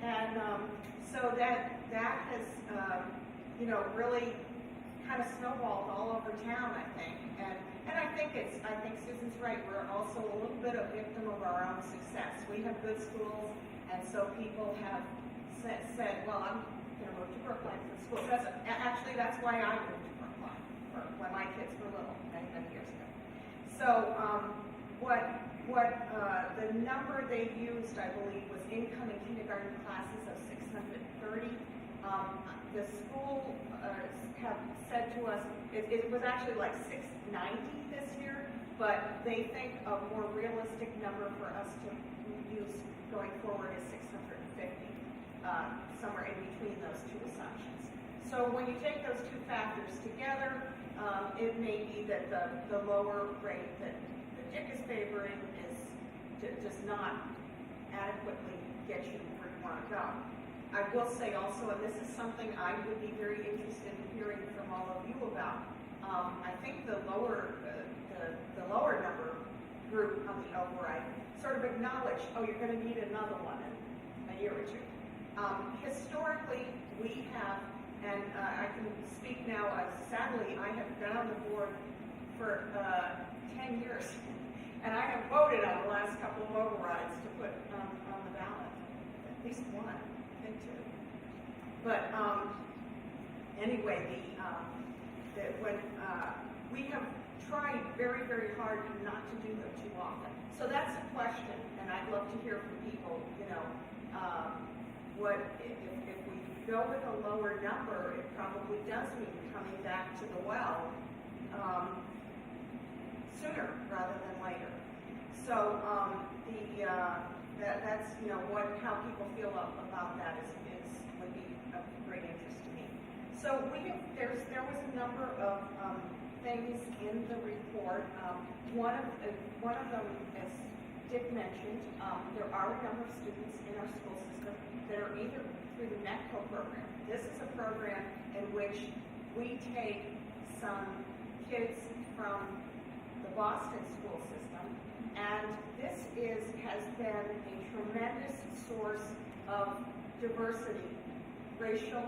And so that has, you know, really kind of snowballed all over town, I think. And I think Susan's right. We're also a little bit a victim of our own success. We have good schools, And so people have said, well, I'm going to move to Brookline for school. That's why I moved to Brookline, when my kids were little, many, many years ago. So the number they used, I believe, was incoming kindergarten classes of 630. The school have said to us, it was actually like 690 this year, but they think a more realistic number for us to use going forward is 650, somewhere in between those two assumptions. So when you take those two factors together, it may be that the lower rate that Dick is favoring does not adequately get you where you want to go. I will say also, and this is something I would be very interested in hearing from all of you about. I think the lower number group on the override sort of acknowledged, oh, you're going to need another one in a year or two. Historically, we have, and I can speak now, sadly, I have been on the board for 10 years, and I have voted on the last couple of overrides to put on the ballot, at least one. Too. But anyway, we have tried very, very hard not to do them too often. So that's a question, and I'd love to hear from people. What if we go with a lower number? It probably does mean coming back to the well sooner rather than later. So that's how people feel about that would be of great interest to me. So there was a number of things in the report. One of them, as Dick mentioned, there are a number of students in our school system that are either through the METCO program. This is a program in which we take some kids from the Boston school system, and this has been a tremendous source of diversity, racial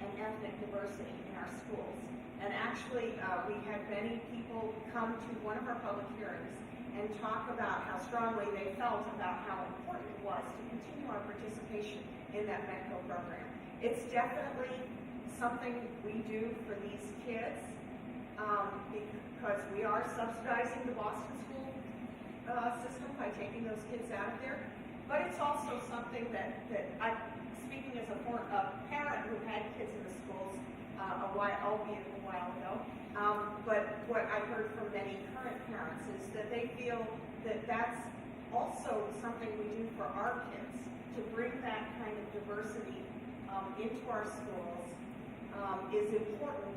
and ethnic diversity in our schools. And actually, we had many people come to one of our public hearings and talk about how strongly they felt about how important it was to continue our participation in that METCO program. It's definitely something we do for these kids because we are subsidizing the Boston school system by taking those kids out of there. But it's also something that speaking as a parent who had kids in the schools albeit a while ago, but what I've heard from many current parents is that they feel that that's also something we do for our kids, to bring that kind of diversity into our schools is important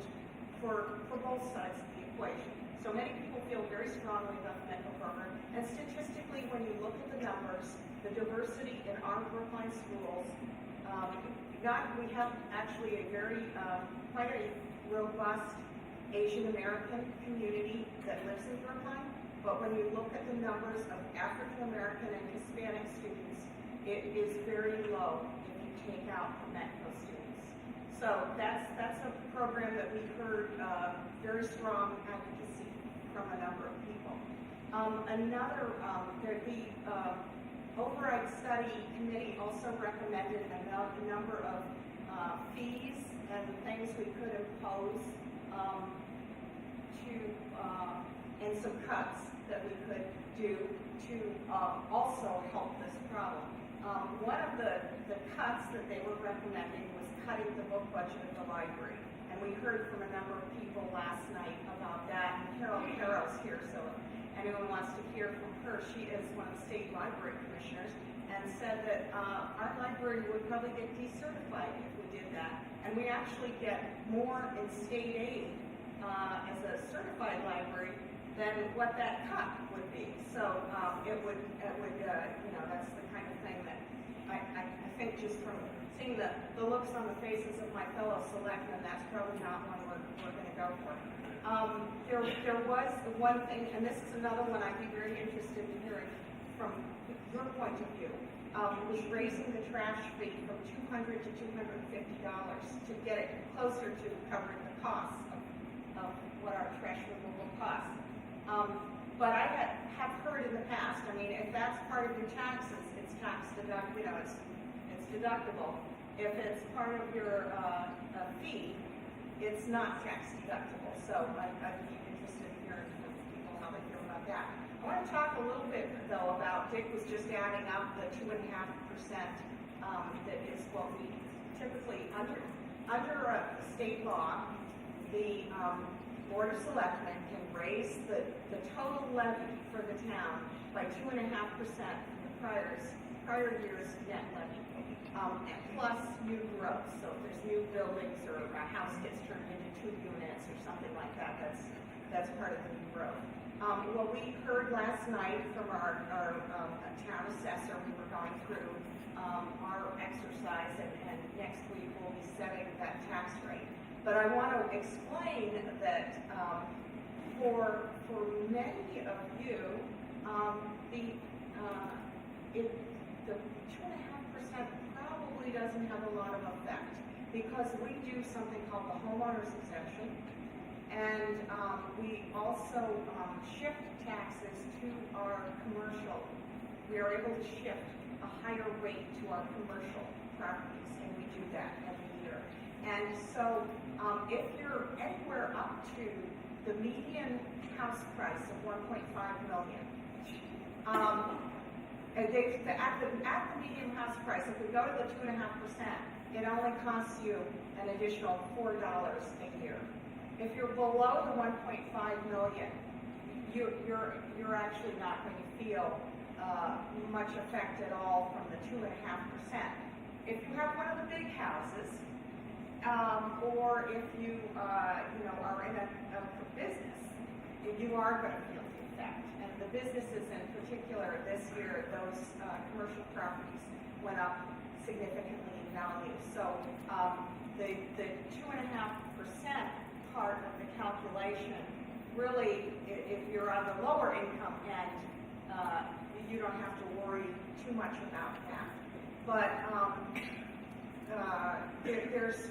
for both sides of the equation. So many people feel very strongly about the METCO program, and statistically, when you look at the numbers, the diversity in our Brookline schools, we have actually a very, quite a robust Asian American community that lives in Brookline, but when you look at the numbers of African American and Hispanic students, it is very low if you take out the METCO students. So that's a program that we heard very strong advocacy from a number of people. The Overide Study Committee also recommended a number of fees and things we could impose and some cuts that we could do to also help this problem. One of the cuts that they were recommending was cutting the book budget of the library. And we heard from a number of people last night about that. And Carol's here, so if anyone wants to hear from her, she is one of the state library commissioners, and said that our library would probably get decertified if we did that. And we actually get more in state aid as a certified library than what that cut would be. So it would that's the kind of thing that I think just from seeing the looks on the faces of my fellow selectmen, that's probably not one we're going to go for. There was one thing, and this is another one I'd be very interested in hearing from your point of view, was raising the trash fee from $200 to $250 to get it closer to covering the costs of what our trash removal costs. But I have heard in the past, I mean, if that's part of your taxes, it's tax deduct, it's deductible. If it's part of your fee, it's not tax deductible. So I'd be interested in hearing from people how they feel about that. I want to talk a little bit though about, Dick was just adding up the 2.5%. That is what we typically under state law, the Board of Selectmen can raise the total levy for the town by 2.5% from the prior year's net levy. Plus new growth. So if there's new buildings or a house gets turned into 2 units or something like that, that's part of the new growth. What we heard last night from our town assessor, we were going through our exercise, and next week we'll be setting that tax rate. But I want to explain that for many of you, the 2.5% probably doesn't have a lot of effect, because we do something called the homeowner's exemption, and we also shift taxes to our commercial. We are able to shift a higher rate to our commercial properties, and we do that every year. And so if you're anywhere up to the median house price of 1.5 million, at the median house price, if we go to the 2.5%, it only costs you an additional $4 a year. If you're below the 1.5 million, you're actually not going to feel much effect at all from the 2.5%. If you have one of the big houses, or if you are in a business, you are going to feel the effect. And the businesses in particular this year, those commercial properties went up significantly in value. So the 2.5% part of the calculation, really, if you're on the lower income end, you don't have to worry too much about that. But there's,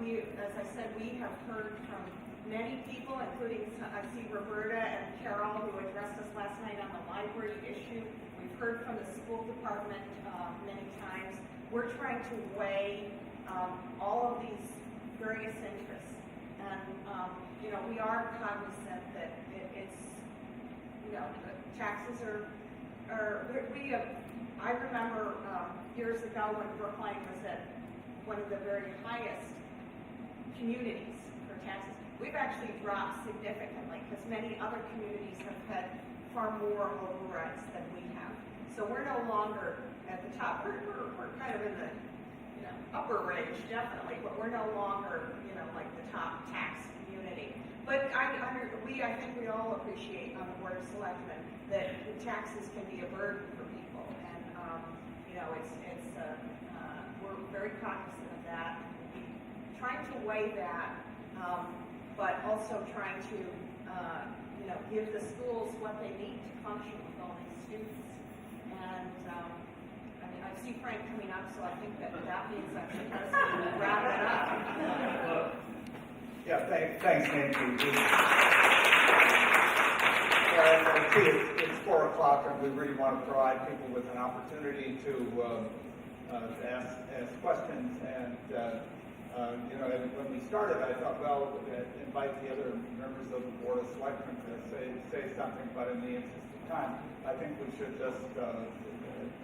we, as I said, we have heard from many people, including, I see Roberta and Carol, who addressed us last night on the library issue. We've heard from the school department many times. We're trying to weigh all of these various interests. And, we are cognizant that it's, taxes I remember years ago when Brookline was at one of the very highest communities for taxes. We've actually dropped significantly because many other communities have had far more overrides than we have. So we're no longer at the top. We're kind of in the upper range, definitely, but we're no longer like the top tax community. But I think we all appreciate on the Board of Selectmen that the taxes can be a burden for people, and we're very cognizant of that. Trying to weigh that, but also trying to give the schools what they need to function with all these students. And I see Frank coming up, so I think that means I'm supposed to wrap it up. Yeah, thanks, Nancy. I see it's 4 o'clock, and we really want to provide people with an opportunity to ask questions. And when we started, I thought, well, invite the other members of the Board of Selectmen to say something. But in the interest of time, I think we should just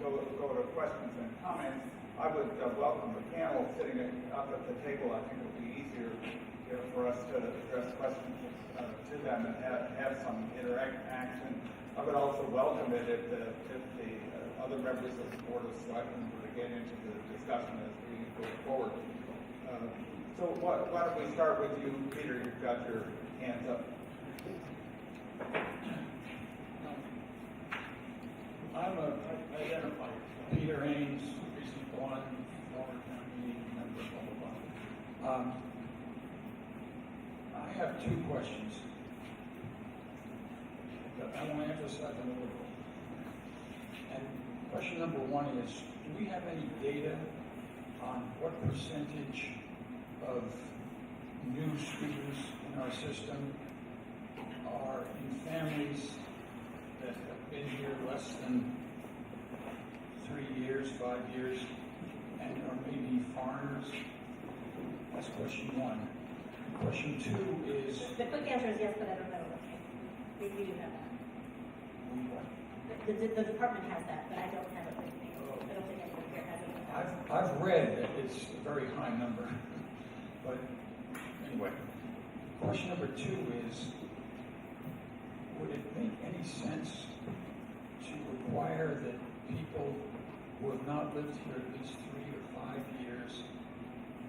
go to questions and comments. I would welcome the panel sitting up at the table. I think it would be easier for us to address questions to them and have some interaction. I would also welcome it if the other members of the Board of Selectmen were to get into the discussion as we go forward. So why don't we start with you, Peter? You've got your hands up. I'm identified. Peter Haynes, Precinct 1, former town meeting member, blah, blah, blah. I have 2 questions. I want to emphasize them a little. And question number 1 is, do we have any data on what percentage of new students in our system are in families that have been here less than 3 years, 5 years, and are maybe foreigners? That's question one. Question two is, The quick answer is yes, but I don't know. We do have that. The department has that, but I don't have it with me. I don't think anyone here has it. I've read that it's a very high number, but anyway. Question number two is, would it make any sense to require that people who have not lived here at least 3 or 5 years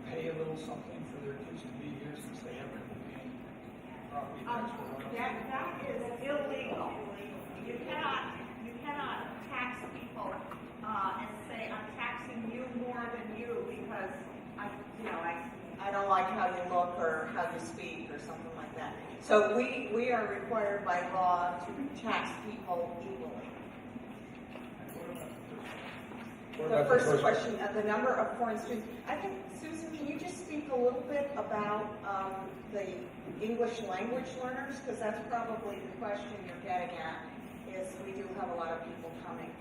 pay a little something for their kids to be here since they haven't been paying property tax for a while? That is illegal. You cannot tax people, and say, I'm taxing you more than you because I don't like how you look or how you speak or something like that. So we are required by law to tax people equally. The first question, the number of foreign students. I think, Susan, can you just speak a little bit about the English language learners? Because that's probably the question you're getting at, is we do have a lot of people coming.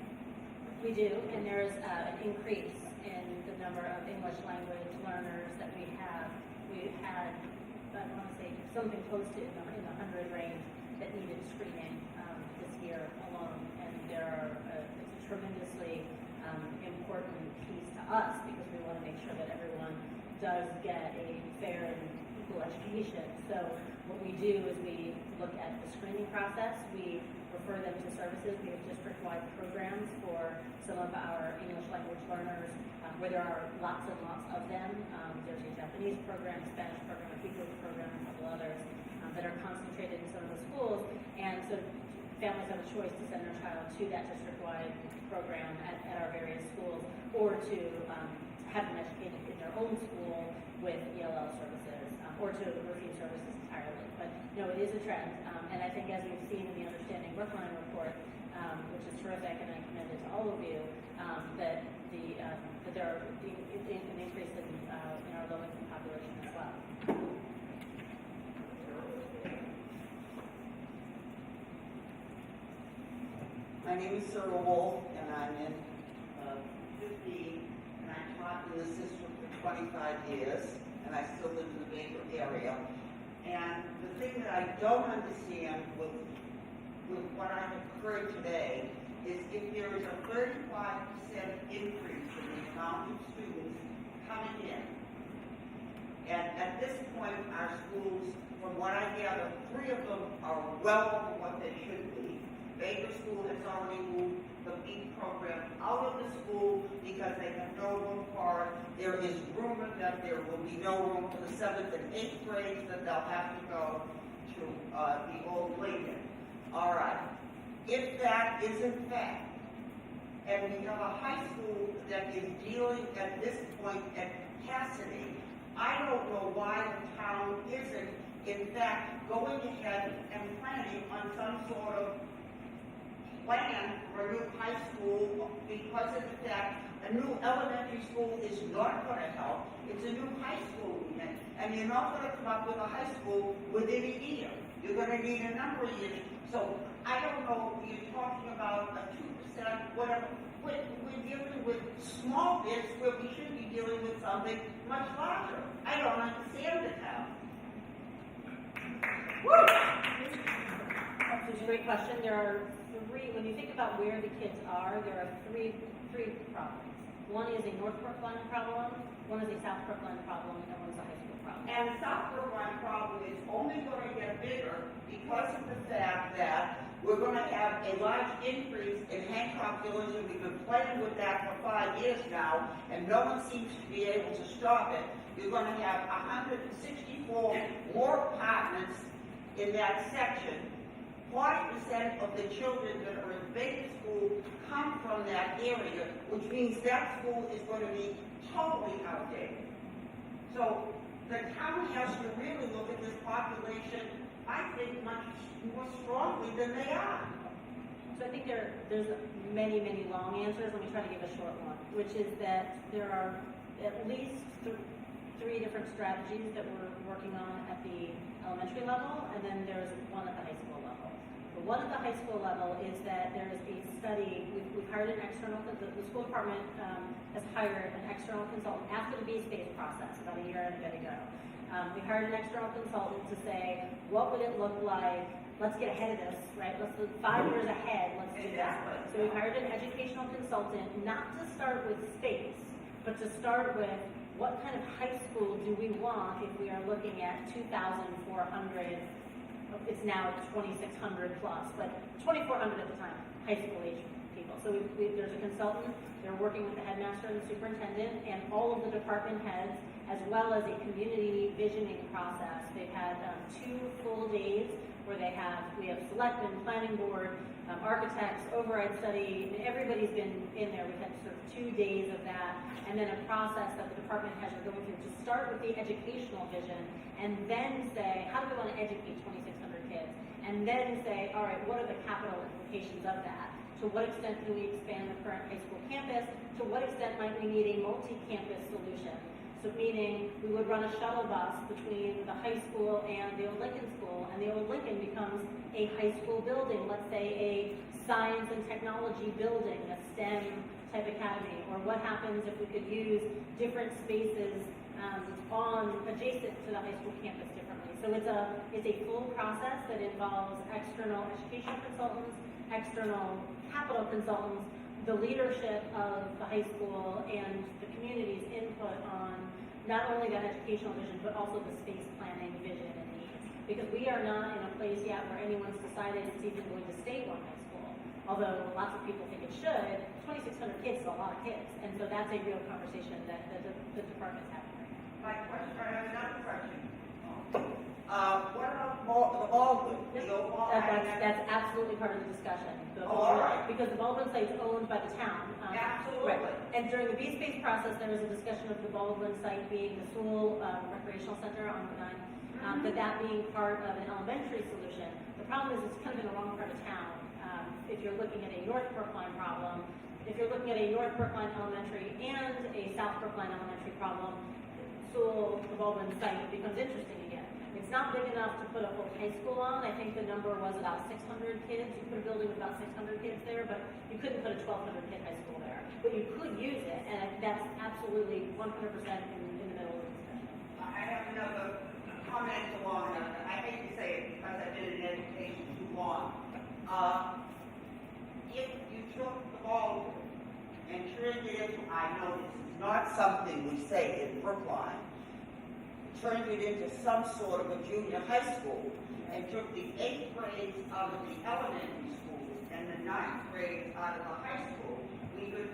We do, and there's an increase in the number of English language learners that we have. We've had, I want to say, something close to in the 100 range that needed screening this year alone, and it's a tremendously important piece to us because we want to make sure that everyone does get a fair and equal education. So what we do is we look at the screening process. We refer them to services. We have district-wide programs for some of our English language learners where there are lots and lots of them. There's a Japanese program, a Spanish program, a Hebrew program, a couple others that are concentrated in some of the schools. And so families have a choice to send their child to that district-wide program at our various schools, or to have them educated in their own school with ELL services, or to refuse services entirely. But no, it is a trend, and I think as we've seen in the Understanding Brookline report, which is terrific, and I commend it to all of you, that there are an increase in our low-income population as well. My name is Sarah Wolf, and I'm in 15, and I taught in this district for 25 years, and I still live in the Baker area. And the thing that I don't understand with what I have heard today is if there is a 35% increase in the amount of students coming in, and at this point our schools, from what I gather, 3 of them are well over what they should be. Baker School has already moved the BEAT program out of the school because they have no room for it. There is rumor that there will be no room for the 7th and 8th grades, that they'll have to go to the old Lincoln. All right. If that is in fact, and we have a high school that is dealing at this point at capacity, I don't know why the town isn't, in fact, going ahead and planning on some sort of plan for a new high school, because of the fact a new elementary school is not going to help. It's a new high school we need, and you're not going to come up with a high school within a year. You're going to need a number of years. So I don't know, you're talking about a 2%, whatever. We're dealing with small bits where we should be dealing with something much larger. I don't understand it now. Woo! That's a great question. There are 3, when you think about where the kids are, there are three problems. One is a North Brookline problem, one is a South Brookline problem, and one is a high school problem. And South Brookline problem is only going to get bigger because of the fact that we're going to have a large increase in Hancock Village, and we've been playing with that for 5 years now, and no one seems to be able to stop it. You're going to have 164 more apartments in that section. 40% of the children that are in Baker School come from that area, which means that school is going to be totally outdated. So the town has to really look at this population, I think, much more strongly than they are. So I think there's many, many long answers. Let me try to give a short one, which is that there are at least 3 different strategies that we're working on at the elementary level, and then there's one at the high school level. But one at the high school level is that there is a study, we've hired an external, the school department has hired an external consultant after the B-Space process, about a year and a bit ago. We hired an external consultant to say, what would it look like? Let's get ahead of this, right? Let's look 5 years ahead, let's do that. So we hired an educational consultant, not to start with space, but to start with what kind of high school do we want if we are looking at 2,400, it's now 2,600 plus, but 2,400 at the time, high school age people. So there's a consultant, they're working with the headmaster and the superintendent and all of the department heads, as well as a community visioning process. They've had 2 full days where we have selectmen, planning board, architects, override study, and everybody's been in there. We've had sort of 2 days of that, and then a process that the department heads are going through to start with the educational vision, and then say, how do we want to educate 2,600 kids? And then say, all right, what are the capital implications of that? To what extent do we expand the current high school campus? To what extent might we need a multi-campus solution? So meaning we would run a shuttle bus between the high school and the old Lincoln School, and the old Lincoln becomes a high school building, let's say a science and technology building, a STEM type academy, or what happens if we could use different spaces adjacent to the high school campus differently. So it's a full process that involves external education consultants, external capital consultants, the leadership of the high school, and the community's input on not only that educational vision, but also the space planning vision and needs. Because we are not in a place yet where anyone's decided it's even going to stay one high school. Although lots of people think it should, 2,600 kids is a lot of kids. And so that's a real conversation that the department's having right now. My question, I have another question. What about the Baldwin? The old Baldwin? That's absolutely part of the discussion. All right. Because the Baldwin site is owned by the town. Absolutely. Right. And during the B-Space process, there was a discussion of the Baldwin site being the Sewell Recreational Center on Route 9, but that being part of an elementary solution. The problem is it's kind of in the wrong part of town. If you're looking at a North Brookline problem, if you're looking at a North Brookline Elementary and a South Brookline Elementary problem, Sewell, the Baldwin site becomes interesting again. It's not big enough to put a whole high school on. I think the number was about 600 kids. You put a building with about 600 kids there, but you couldn't put a 1,200 kid high school there. But you could use it, and that's absolutely 100% in the middle of the discussion. I have another comment along that. I hate to say it because I've been in education too long. If you took the Baldwin and turned it into, I know this is not something we say in Brookline, turned it into some sort of a junior high school and took the 8th grades out of the elementary schools and the 9th grades out of the high school, we could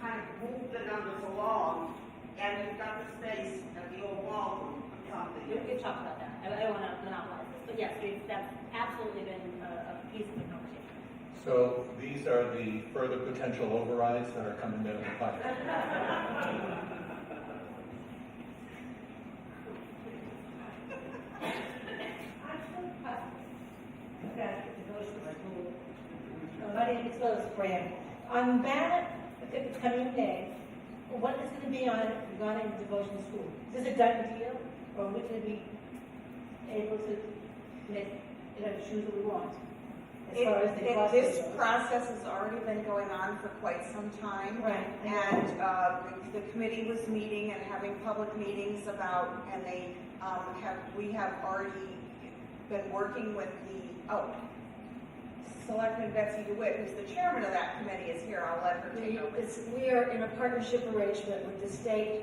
kind of move the numbers along, and we've got the space at the old ballroom for something. We've talked about that. I don't want to monopolize this, but yes, that's absolutely been a piece of the conversation. So these are the further potential overrides that are coming down the pipe. My name is Lois Brand. On ballot, the coming day, what is going to be on it regarding devotion school? Is this a done deal, or are we going to be able to make, choose what we want? As far as the cost This goes? process has already been going on for quite some time. Right. And the committee was meeting and having public meetings about, and we have already been working with Selectman Betsy DeWitt, who's the chairman of that committee, is here. I'll let her take over. We are in a partnership arrangement with the state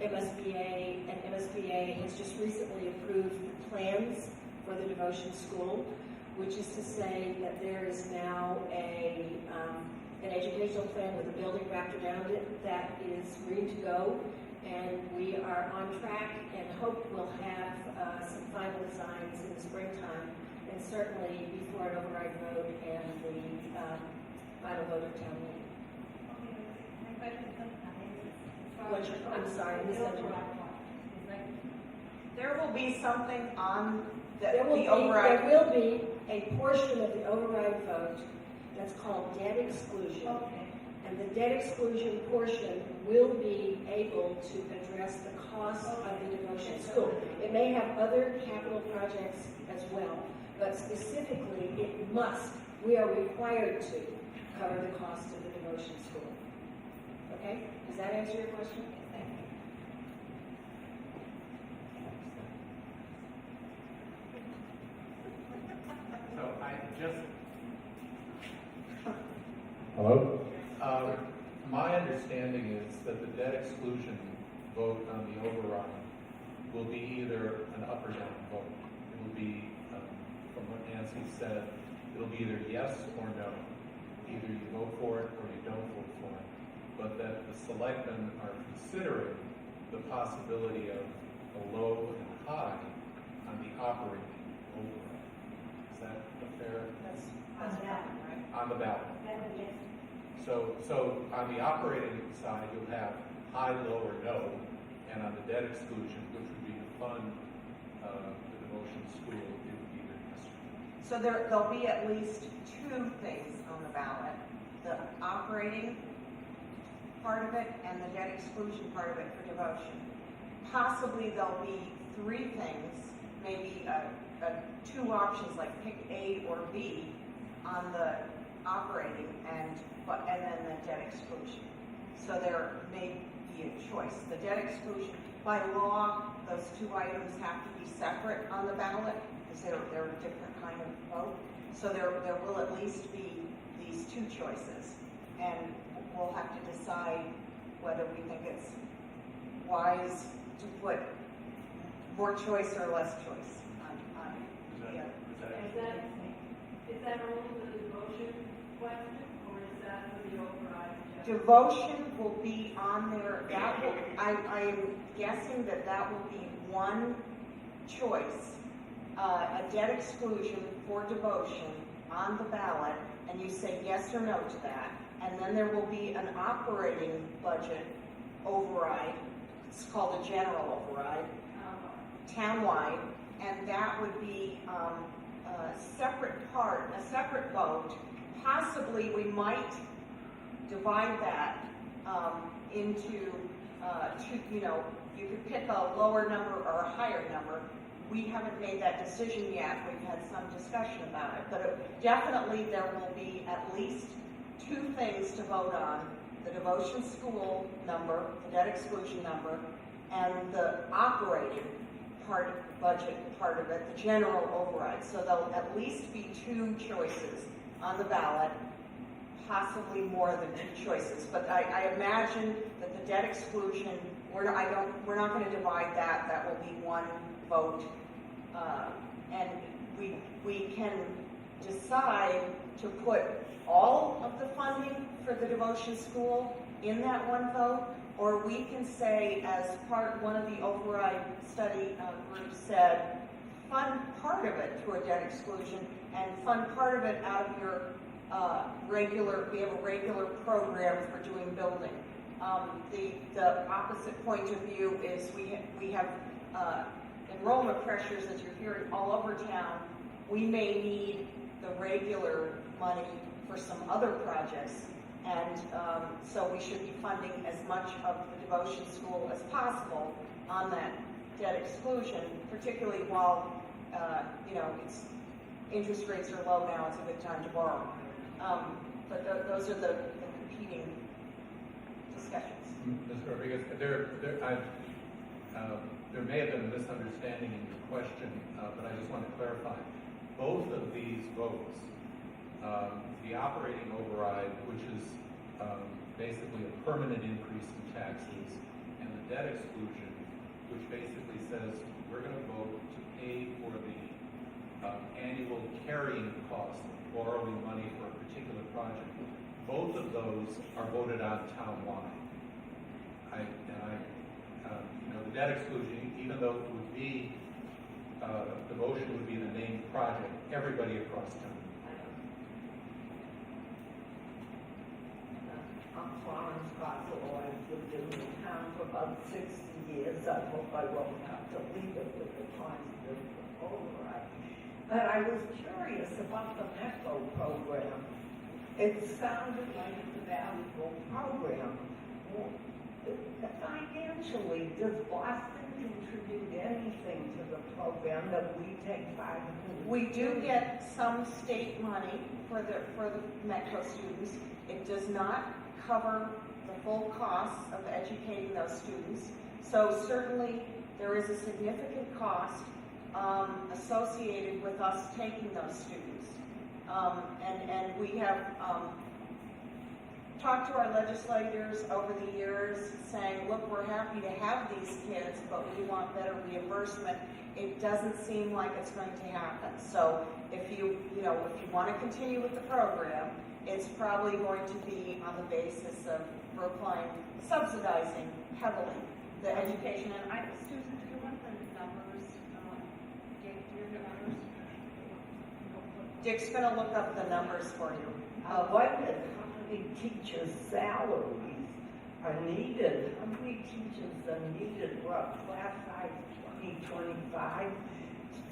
MSBA, and MSBA has just recently approved the plans for the devotion school, which is to say that there is now an educational plan with a building wrapped around it that is ready to go, and we are on track and hope we'll have some final designs in the springtime, and certainly before an override vote and the final vote of town meeting. I'm sorry, I misunderstood. There will be something on There will be a portion of the override vote that's called debt exclusion. And the debt exclusion portion will be able to address the cost of the devotion school. It may have other capital projects as well, But specifically, we are required to cover the cost of the devotion school. Okay? Does that answer your question? Thank you. So I just, Hello? My understanding is that the debt exclusion vote on the override will be either an up or down vote. It will be, from what Nancy said, it'll be either yes or no. Either you vote for it or you don't vote for it. But that the selectmen are considering the possibility of a low and high on the operating override. Is that a fair? That's that, right? On the ballot. Yes. So on the operating side, you'll have high, low, or no, and on the debt exclusion, which would be to fund the devotion school, it would be the yes. So there'll be at least two things on the ballot: the operating part of it and the debt exclusion part of it for devotion. Possibly there'll be three things, maybe two options like pick A or B on the operating and then the debt exclusion. So there may be a choice. The debt exclusion, by law, those two items have to be separate on the ballot because they're a different kind of vote. So there will at least be these two choices, and we'll have to decide whether we think it's wise to put more choice or less choice on the other. Is that only the devotion question, or is that for the override? Devotion will be on there. I'm guessing that will be one choice, a debt exclusion for devotion on the ballot, and you say yes or no to that. And then there will be an operating budget override. It's called a general override, townwide, and that would be a separate vote. Possibly we might divide that into two, you could pick a lower number or a higher number. We haven't made that decision yet. We've had some discussion about it, but definitely there will be at least two things to vote on: the devotion school number, the debt exclusion number, and the operating budget part of it, the general override. So there'll at least be two choices on the ballot, possibly more than two choices. But I imagine that the debt exclusion, we're not going to divide that. That will be one vote, and we can decide to put all of the funding for the devotion school in that one vote, or we can say, as one of the override study groups said, fund part of it through a debt exclusion and fund part of it out of your we have a regular program for doing building. The opposite point of view is we have enrollment pressures that you're hearing all over town. We may need the regular money for some other projects, and so we should be funding as much of the devotion school as possible on that debt exclusion, particularly while interest rates are low now. It's a good time to borrow. But those are the competing discussions. Ms. Rodriguez, there may have been a misunderstanding in your question, but I just want to clarify. Both of these votes, the operating override, which is basically a permanent increase in taxes, and the debt exclusion, which basically says we're going to vote to pay for the annual carrying cost of borrowing money for a particular project. Both of those are voted on townwide. The debt exclusion, even though it would be, the motion would be the named project, everybody across town. I'm Florence Bartolo. I've lived in the town for about 60 years. I hope I won't have to leave it with the times of the override. But I was curious about the MECO program. It sounded like it's a valuable program. Financially, does Boston contribute anything to the program that we take 500? We do get some state money for the Metco students. It does not cover the full costs of educating those students. So certainly there is a significant cost associated with us taking those students. And we have talked to our legislators over the years saying, look, we're happy to have these kids, but we want better reimbursement. It doesn't seem like it's going to happen. So if you want to continue with the program, it's probably going to be on the basis of Brookline subsidizing heavily the education. And Susan, do you want the numbers? Dick, do you have the numbers? Dick's going to look up the numbers for you. I wondered how many teachers' salaries are needed. How many teachers are needed? What, class size 2025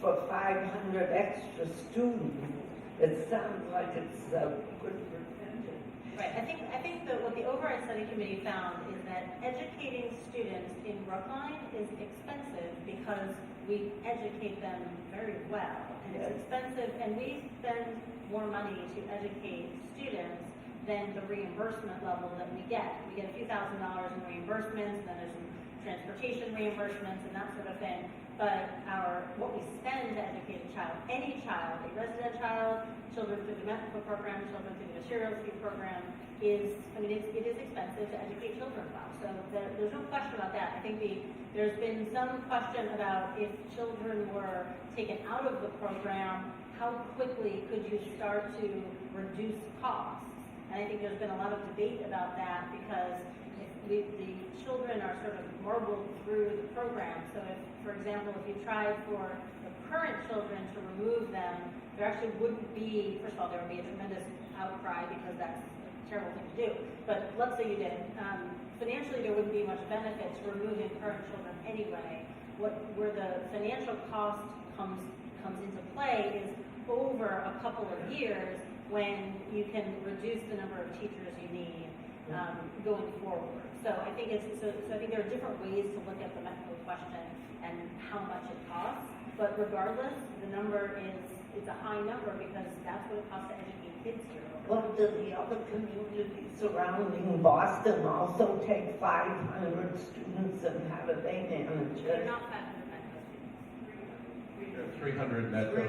for 500 extra students? It sounds like it's a good percentage. Right, I think that what the Overide Study Committee found is that educating students in Brookline is expensive because we educate them very well. And it's expensive, and we spend more money to educate students than the reimbursement level that we get. We get a few $1,000s in reimbursements, and then there's some transportation reimbursements and that sort of thing. But what we spend to educate a child, any child, a resident child, children through the medical program, children through the materials fee program, it is expensive to educate children well. So there's no question about that. I think there's been some question about if children were taken out of the program, how quickly could you start to reduce costs? And I think there's been a lot of debate about that because the children are sort of marbled through the program. So if, for example, if you tried for the current children to remove them, there actually wouldn't be, first of all, there would be a tremendous outcry because that's a terrible thing to do. But let's say you did. Financially, there wouldn't be much benefit to removing current children anyway. Where the financial cost comes into play is over a couple of years when you can reduce the number of teachers you need going forward. So I think there are different ways to look at the medical question and how much it costs. But regardless, the number it's a high number because that's what it costs to educate kids here. Well, do the other communities surrounding Boston also take 500 students, and how do they manage They're it? not 500 medical students. There are 300 Metro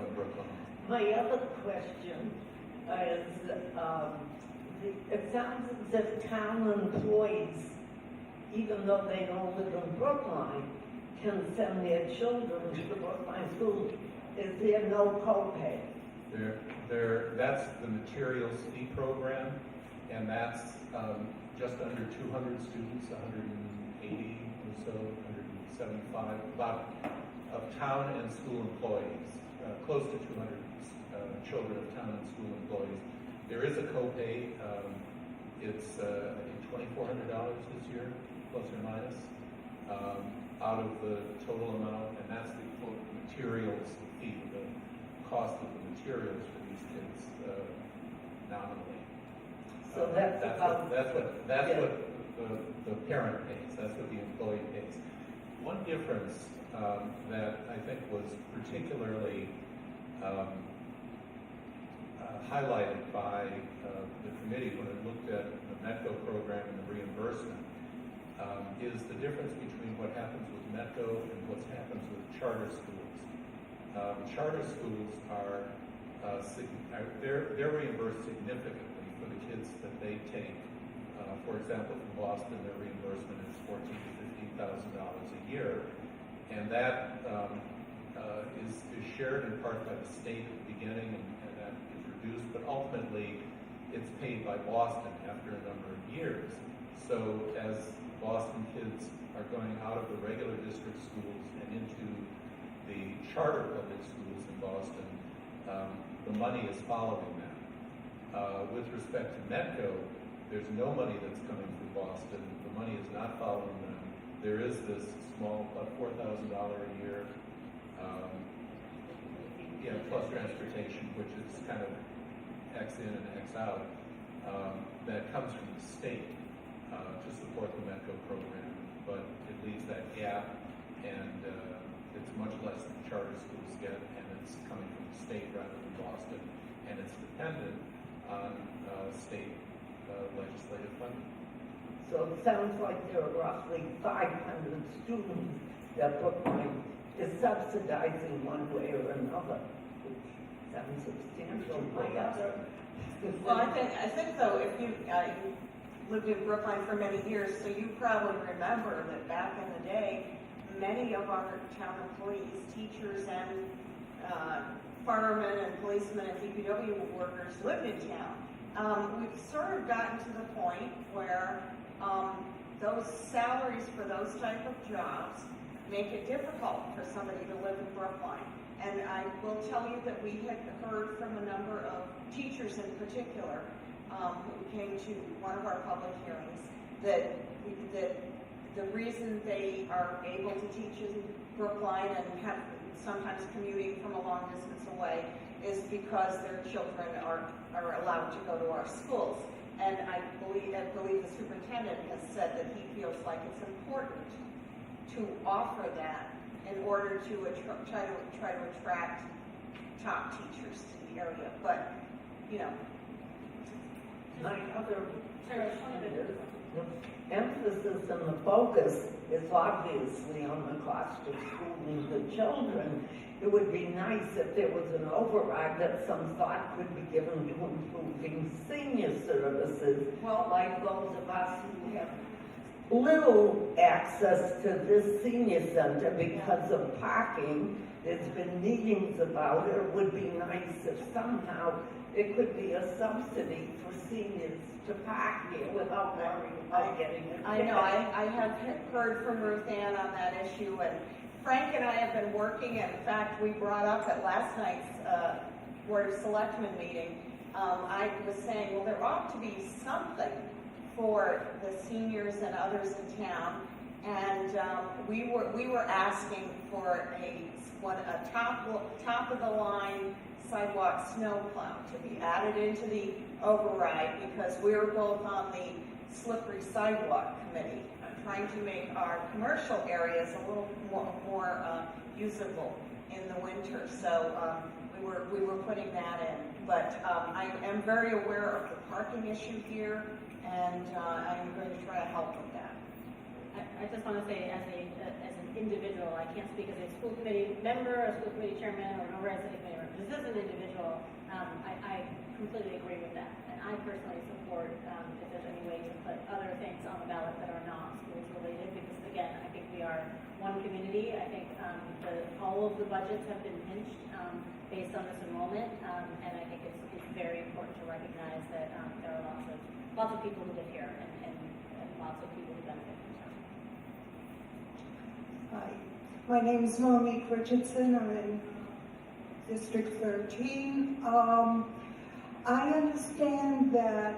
in Brooklyn. My other question is, it sounds as if town employees, even though they don't live in Brookline, can send their children to the Brookline school. Is there no copay? That's the materials fee program, and that's just under 200 students, 180 or so, 175, about of town and school employees, close to 200 children of town and school employees. There is a copay. It's I think $2,400 this year, plus or minus, out of the total amount, and that's the quote materials fee, the cost of the materials for these kids nominally. So that's what the parent pays. That's what the employee pays. One difference that I think was particularly highlighted by the committee when it looked at the Metco program and the reimbursement is the difference between what happens with Metco and what happens with charter schools. Charter schools are they're reimbursed significantly for the kids that they take. For example, from Boston, their reimbursement is $14,000 to $15,000 a year, and that is shared in part by the state at the beginning, and that is reduced, but ultimately it's paid by Boston after a number of years. So as Boston kids are going out of the regular district schools and into the charter public schools in Boston, the money is following them. With respect to Metco, there's no money that's coming from Boston. The money is not following them. There is this small, about $4,000 a year, plus transportation, which is kind of X in and X out, that comes from the state to support the Metco program. But it leaves that gap, and get, and it's coming from the state rather than Boston, and it's dependent on state legislative funding. So it sounds like there are roughly 500 students that Brookline is subsidizing one way or another, which sounds substantial. Well, I think though, if you lived in Brookline for many years, so you probably remember that back in the day, many of our town employees, teachers and firemen and policemen and DPW workers lived in town. We've sort of gotten to the point where those salaries for those type of jobs make it difficult for somebody to live in Brookline. And I will tell you that we had heard from a number of teachers in particular who came to one of our public hearings that the reason they are able to teach in Brookline and have sometimes commuting from a long distance away is because their children are allowed to go to our schools. And I believe the superintendent has said that he feels like it's important to offer that in order to try to attract top teachers to the area. But, you know. My other emphasis and the focus is obviously on the cost of schooling the children. It would be nice if there was an override that some thought could be given to improving senior services, like those of us who have little access to this senior center because of parking. There's been meetings about it. It would be nice if somehow it could be a subsidy for seniors to park here without worrying about getting it. I know, I have heard from Ruth Ann on that issue, and Frank and I have been working, and in fact, we brought up at last night's Board of Selectmen meeting, I was saying, well, there ought to be something for the seniors and others in town, and we were asking for a top of the line sidewalk snowplow to be added into the override because we're both on the slippery sidewalk committee, trying to make our commercial areas a little more usable in the winter. So we were putting that in, but I am very aware of the parking issue here, and I'm going to try to help with that. I just want to say, as an individual, I can't speak as a school committee member, a school committee chairman, or an override committee member. Just as an individual, I completely agree with that, and I personally support if there's any way to put other things on the ballot that are not schools related, because again, I think we are one community. I think all of the budgets have been pinched based on this enrollment, and I think it's very important to recognize that there are lots of people who live here and lots of people who benefit from town. Hi, my name is Monique Richardson. I'm in District 13. I understand that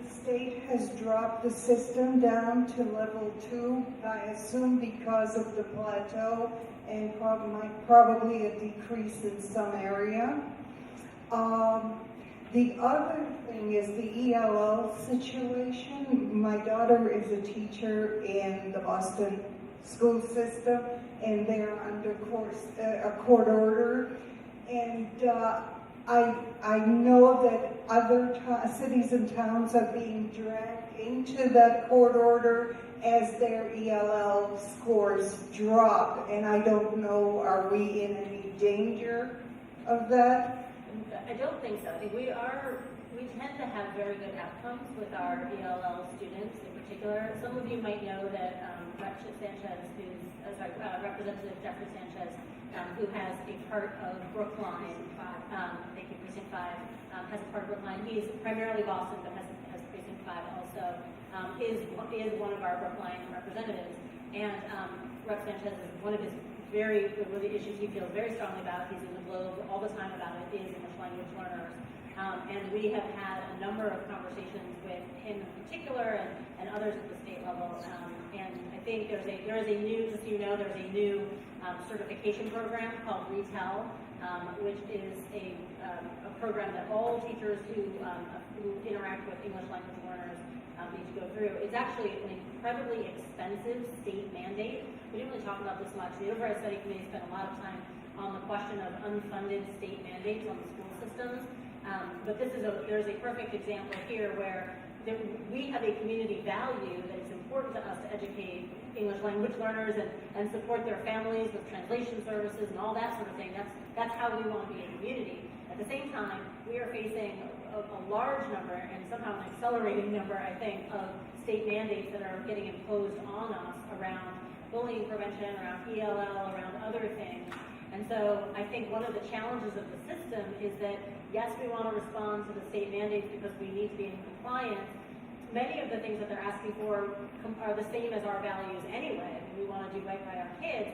the state has dropped the system down to level 2, I assume because of the plateau and probably a decrease in some area. The other thing is the ELL situation. My daughter is a teacher in the Boston school system, and they're under a court order. And I know that other cities and towns are being dragged into that court order as their ELL scores drop. And I don't know, are we in any danger of that? I don't think so. I think we tend to have very good outcomes with our ELL students in particular. Some of you might know that Representative Jeffrey Sanchez, who has a part of Brookline, thank you, Precinct 5, has a part of Brookline. He's primarily Boston, but has Precinct 5 also, is one of our Brookline representatives. And Rep. Sanchez is one of the issues he feels very strongly about, he's in the Globe all the time about it, is English language learners. And we have had a number of conversations with him in particular and others at the state level. And I think there is a new, just so you know, there's a new certification program called Retell, which is a program that all teachers who interact with English language learners need to go through. It's actually an incredibly expensive state mandate, we didn't really talk about this much. The Overide Study Committee spent a lot of time on the question of unfunded state mandates on the school systems. But there's a perfect example here where we have a community value that it's important to us to educate English language learners and support their families with translation services and all that sort of thing. That's how we want to be a community. At the same time, we are facing a large number and somehow an accelerating number, I think, of state mandates that are getting imposed on us around bullying prevention, around ELL, around other things. And so I think one of the challenges of the system is that, yes, we want to respond to the state mandates because we need to be in compliance. Many of the things that they're asking for are the same as our values anyway. I mean, we want to do right by our kids,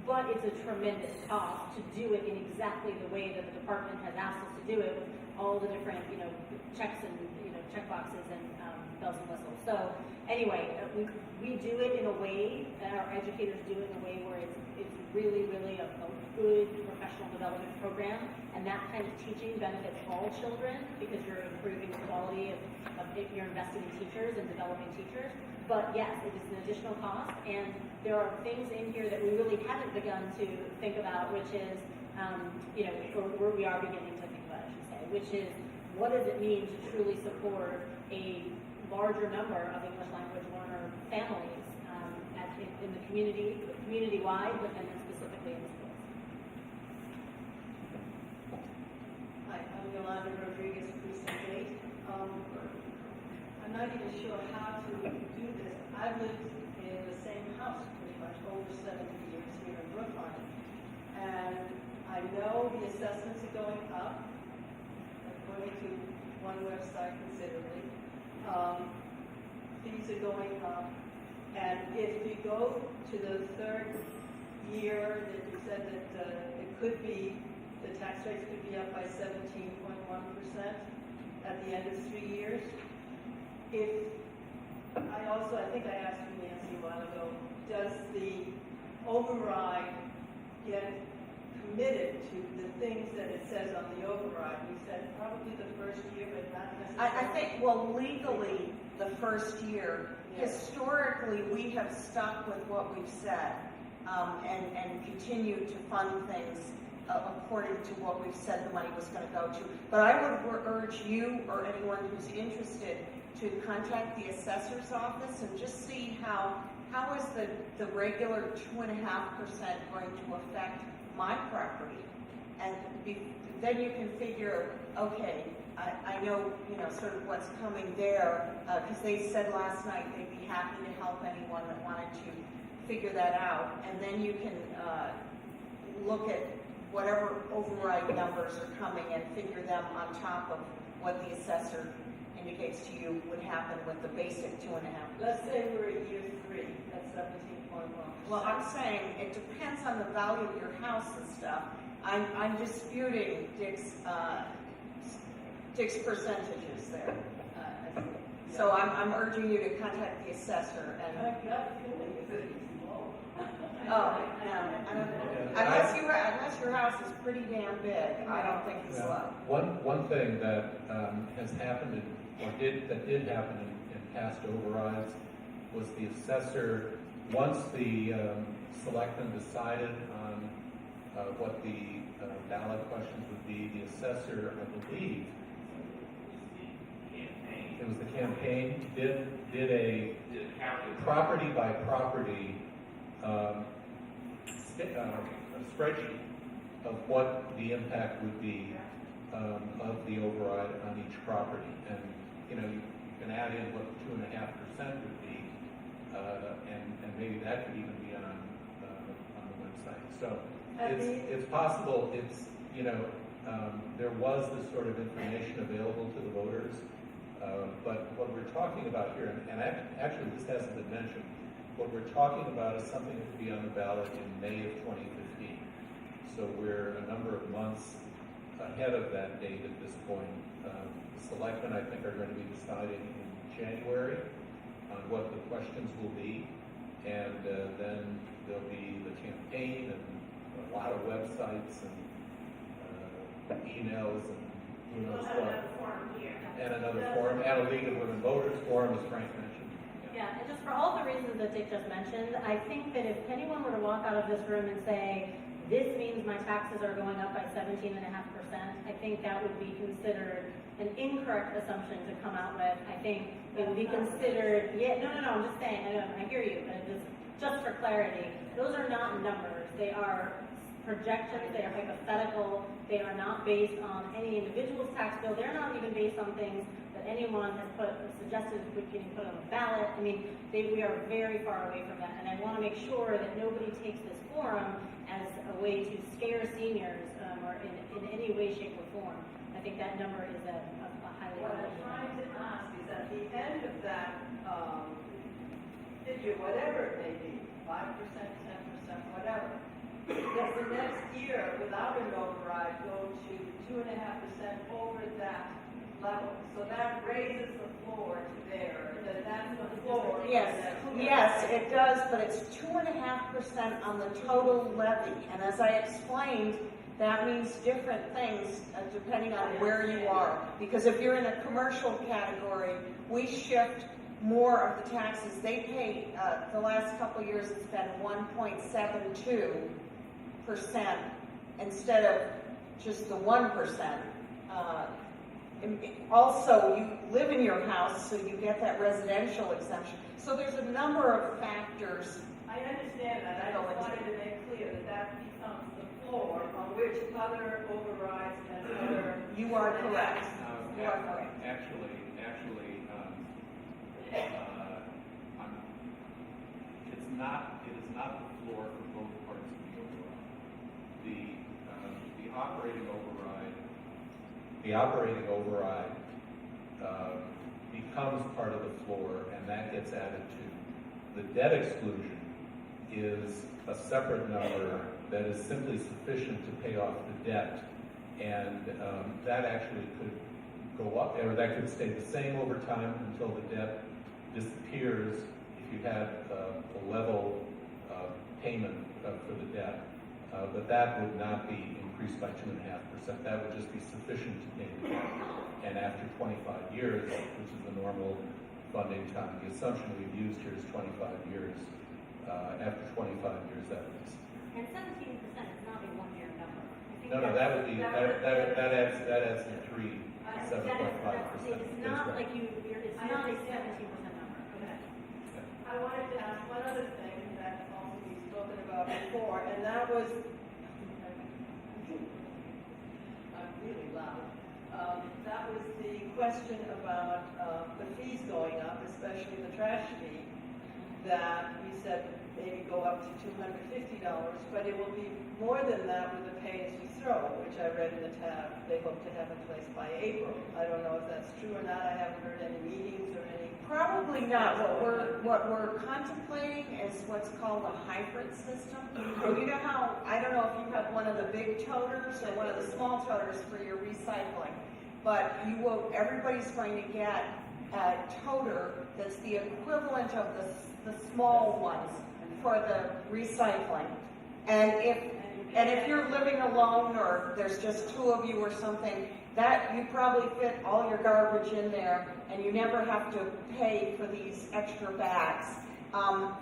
but it's a tremendous cost to do it in exactly the way that the department has asked us to do it, with all the different, checks and, check boxes and bells and whistles. So anyway, we do it in a way, and our educators do it in a way where it's really, really a good professional development program, and that kind of teaching benefits all children because you're improving the quality of you're investing in teachers and developing teachers. But yes, it is an additional cost, and there are things in here that we really haven't begun to think about, which is, or we are beginning to think about, I should say, which is what does it mean to truly support a larger number of English language learner families in the community-wide, but then specifically in the schools. Hi, I'm Yolanda Rodriguez, Precinct 8. I'm not even sure how to do this. I've lived in the same house pretty much over 70 years here in Brookline. And I know the assessments are going up, according to one website considerably. Fees are going up. And if you go to the third year, that you said that it could be, the tax rates could be up by 17.1% at the end of 3 years. I think I asked you, Nancy, a while ago, does the override get committed to the things that it says on the override? You said probably the first year, but not necessarily. I think, well, legally, the first year, historically, we have stuck with what we've said, and continued to fund things according to what we've said the money was going to go to. But I would urge you or anyone who's interested to contact the assessor's office and just see how is the regular 2.5% going to affect my property, and then you can figure, okay, I know, sort of what's coming there, because they said last night they'd be happy to help anyone that wanted to figure that out, and then you can look at whatever override numbers are coming and figure them on top of what the assessor indicates to you would happen with the basic 2.5%. Let's say we're at year 3, that's 17.1%. Well, I'm saying it depends on the value of your house and stuff. I'm disputing Dick's percentages there. So I'm urging you to contact the assessor and. I've got a feeling it's low. Oh, no. Unless your house is pretty damn big, I don't think it's low. One thing that has happened, that did happen in past overrides, was the assessor, once the selectmen decided on what the ballot questions would be, the assessor, I believe, it was the campaign, did a property by property a spreadsheet of what the impact would be of the override on each property. And, you can add in what the 2.5% would be, and maybe that could even be on the website. So it's possible, there was this sort of information available to the voters, but what we're talking about here, and actually this hasn't been mentioned, what we're talking about is something that could be on the ballot in May of 2015. So we're a number of months ahead of that date at this point. The selectmen, I think, are going to be deciding in January on what the questions will be, and then there'll be the campaign and a lot of websites and emails and who knows what. And another forum, and a League of Women Voters forum, as Frank mentioned. Yeah, Yeah, and just for all the reasons that Dick just mentioned, I think that if anyone were to walk out of this room and say, this means my taxes are going up by 17.5%, I think that would be considered an incorrect assumption to come out with. I think it would be considered, I'm just saying, I hear you, but just for clarity, those are not numbers. They are projections, they are hypothetical, they are not based on any individual's tax bill, they're not even based on things that anyone has suggested would be put on a ballot. I mean, we are very far away from that, and I want to make sure that nobody takes this forum as a way to scare seniors or in any way, shape, or form. I think that number is a highly What I'm trying to ask is at the end of that figure, whatever it may be, 5%, 10%, whatever, does the next year, without an override, go to 2.5% over that level? So that raises the floor to there, that's the floor. Yes, it does, but it's 2.5% on the total levy. And as I explained, that means different things depending on where you are. Because if you're in a commercial category, we shift more of the taxes. They pay, the last couple of years, it's been 1.72% instead of just the 1%. Also, you live in your house, so you get that residential exemption. So there's a number of factors. I understand that. I just wanted to make clear that that becomes the floor on which other overrides and other... You are correct. You are correct. Actually, it is not the floor for both parts of the override. The operating override becomes part of the floor, and that gets added to. The debt exclusion is a separate number that is simply sufficient to pay off the debt, and that actually could go up, or that could stay the same over time until the debt disappears if you had a level payment for the debt. But that would not be increased by 2.5%. That would just be sufficient to pay the debt. And after 25 years, which is the normal funding time, the assumption we've used here is 25 years. After 25 years, that is. And 17% is not a one-year number. No, that would be that adds to 7.5%. It's not like it's not a 17% number. Okay. I wanted to ask one other thing that also we've spoken about before, and that was, I'm really loud, that was the question about the fees going up, especially the trash fee, that we said maybe go up to $250, but it will be more than that with the pay-as-you-throw, which I read in the tab they hope to have in place by April. I don't know if that's true or not. I haven't heard any meetings or any. Probably not. What we're contemplating is what's called a hybrid system. You know how, I don't know if you have one of the big toters or one of the small toters for your recycling, but everybody's going to get a toter that's the equivalent of the small ones for the recycling. And if you're living alone or there's just two of you or something, that you probably fit all your garbage in there and you never have to pay for these extra bags.